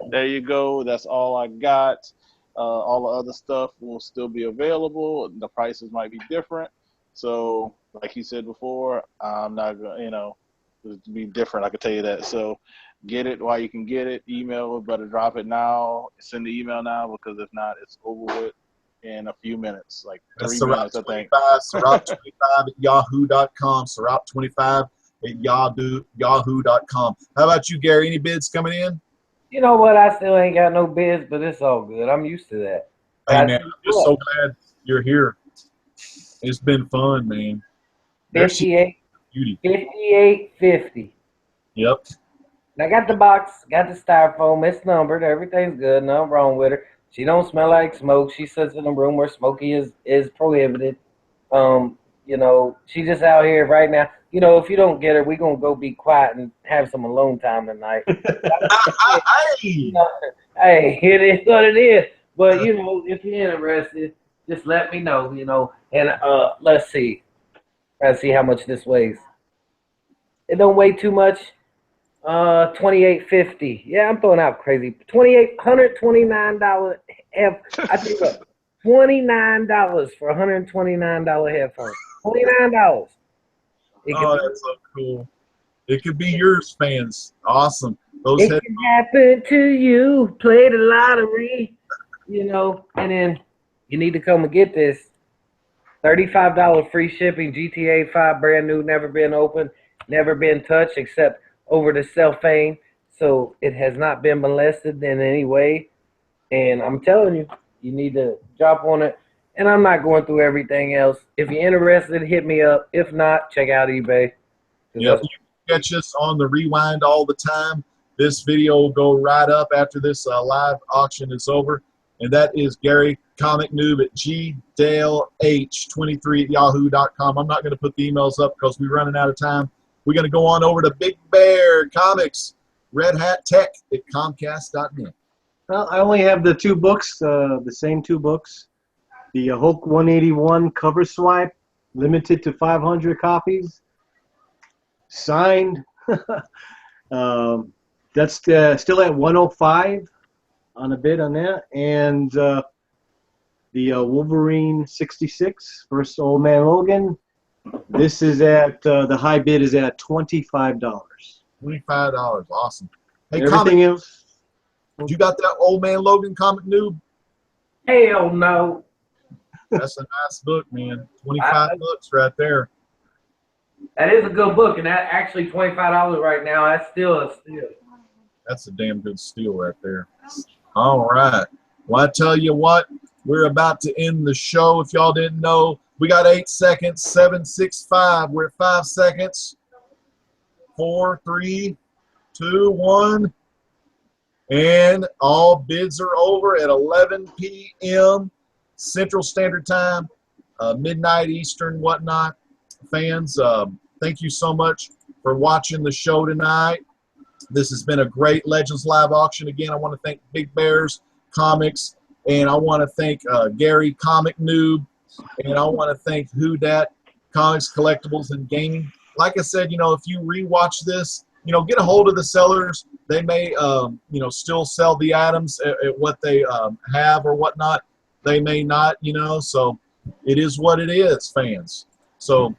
there you go. That's all I got. All the other stuff will still be available. The prices might be different. So like he said before, I'm not gonna, it'll be different. I can tell you that. So get it while you can get it. Email, better drop it now. Send the email now because if not, it's over with in a few minutes, like 3 minutes, I think. Sarap25 at yahoo.com. Sarap25 at yahoo.com. How about you, Gary? Any bids coming in? You know what? I still ain't got no bids, but it's all good. I'm used to that. Hey, man, I'm just so glad you're here. It's been fun, man. 58.50. Yep. And I got the box, got the styrofoam. It's numbered. Everything's good. Nothing wrong with her. She don't smell like smoke. She sits in a room where smoking is prohibited. She's just out here right now. If you don't get her, we're going to go be quiet and have some alone time tonight. Hey, it is what it is. But, if you're interested, just let me know, And let's see. Let's see how much this weighs. It don't weigh too much. $28.50. Yeah, I'm throwing out crazy. $129. I tell you what, $29 for $129 headphones. $29. That's so cool. It could be yours, fans. Awesome. It can happen to you. Play the lottery, and then you need to come and get this. $35 free shipping, GTA 5, brand new, never been opened, never been touched except over the cellophane. So it has not been molested in any way. And I'm telling you, you need to drop on it. And I'm not going through everything else. If you're interested, hit me up. If not, check out eBay. Yep. You can catch us on the rewind all the time. This video will go right up after this live auction is over. And that is Gary Comic Noob at gdaleh23 at yahoo.com. I'm not going to put the emails up because we're running out of time. We're going to go on over to Big Bear Comics, Red Hat Tech at Comcast.net. Well, I only have the 2 books, the same 2 books. The Hulk 181 cover swipe, limited to 500 copies, signed. That's still at 105 on a bid on that. And the Wolverine 66 versus Old Man Logan. This is at, the high bid is at $25. $25. Awesome. Hey, everything else. You got that Old Man Logan Comic Noob? Hell no. That's a nice book, man. 25 bucks right there. That is a good book, and that actually $25 right now. That's still a steal. That's a damn good steal right there. All right. Well, I tell you what, we're about to end the show. If y'all didn't know, we got 8 seconds. 7, 6, 5. We're at 5 seconds. 4, 3, 2, 1. And all bids are over at 11 p.m. Central Standard Time, midnight Eastern, whatnot. Fans, thank you so much for watching the show tonight. This has been a great Legends Live auction. Again, I want to thank Big Bears Comics, and I want to thank Gary Comic Noob, and I want to thank Who Dat Comics, Collectibles, and Gaming. Like I said, you know, if you rewatch this, you know, get a hold of the sellers. They may, you know, still sell the items at what they have or whatnot. They may not, you know, so it is what it is, fans. So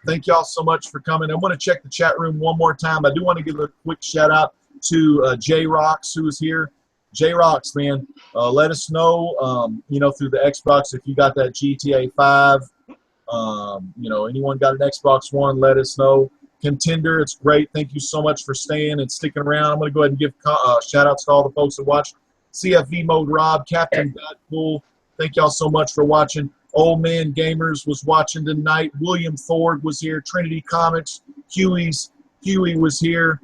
thank y'all so much for coming. I want to check the chat room one more time. I do want to give a quick shout out to J Rocks, who is here. J Rocks, man, let us know, you know, through the Xbox if you got that GTA 5. You know, anyone got an Xbox One, let us know. Contender, it's great. Thank you so much for staying and sticking around. I'm going to go ahead and give shout outs to all the folks that watched. CFV Mode Rob, Captain Godpool, thank y'all so much for watching. Old Man Gamers was watching tonight. William Ford was here. Trinity Comics. Huey was here.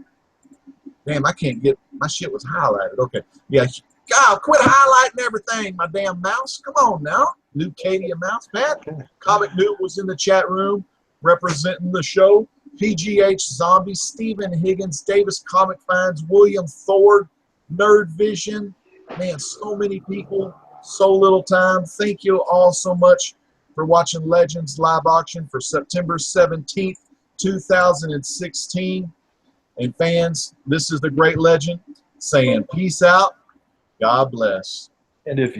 Damn, I can't get, my shit was highlighted. Okay. Yeah. God, quit highlighting everything, my damn mouse. Come on now. New Katie and Mouse. Pat. Comic Noob was in the chat room representing the show. PGH Zombie, Stephen Higgins, Davis Comic Finds, William Ford, Nerd Vision. Man, so many people. So little time. Thank you all so much for watching Legends Live Auction for September 17th, 2016. And fans, this is the Great Legend saying peace out. God bless. And if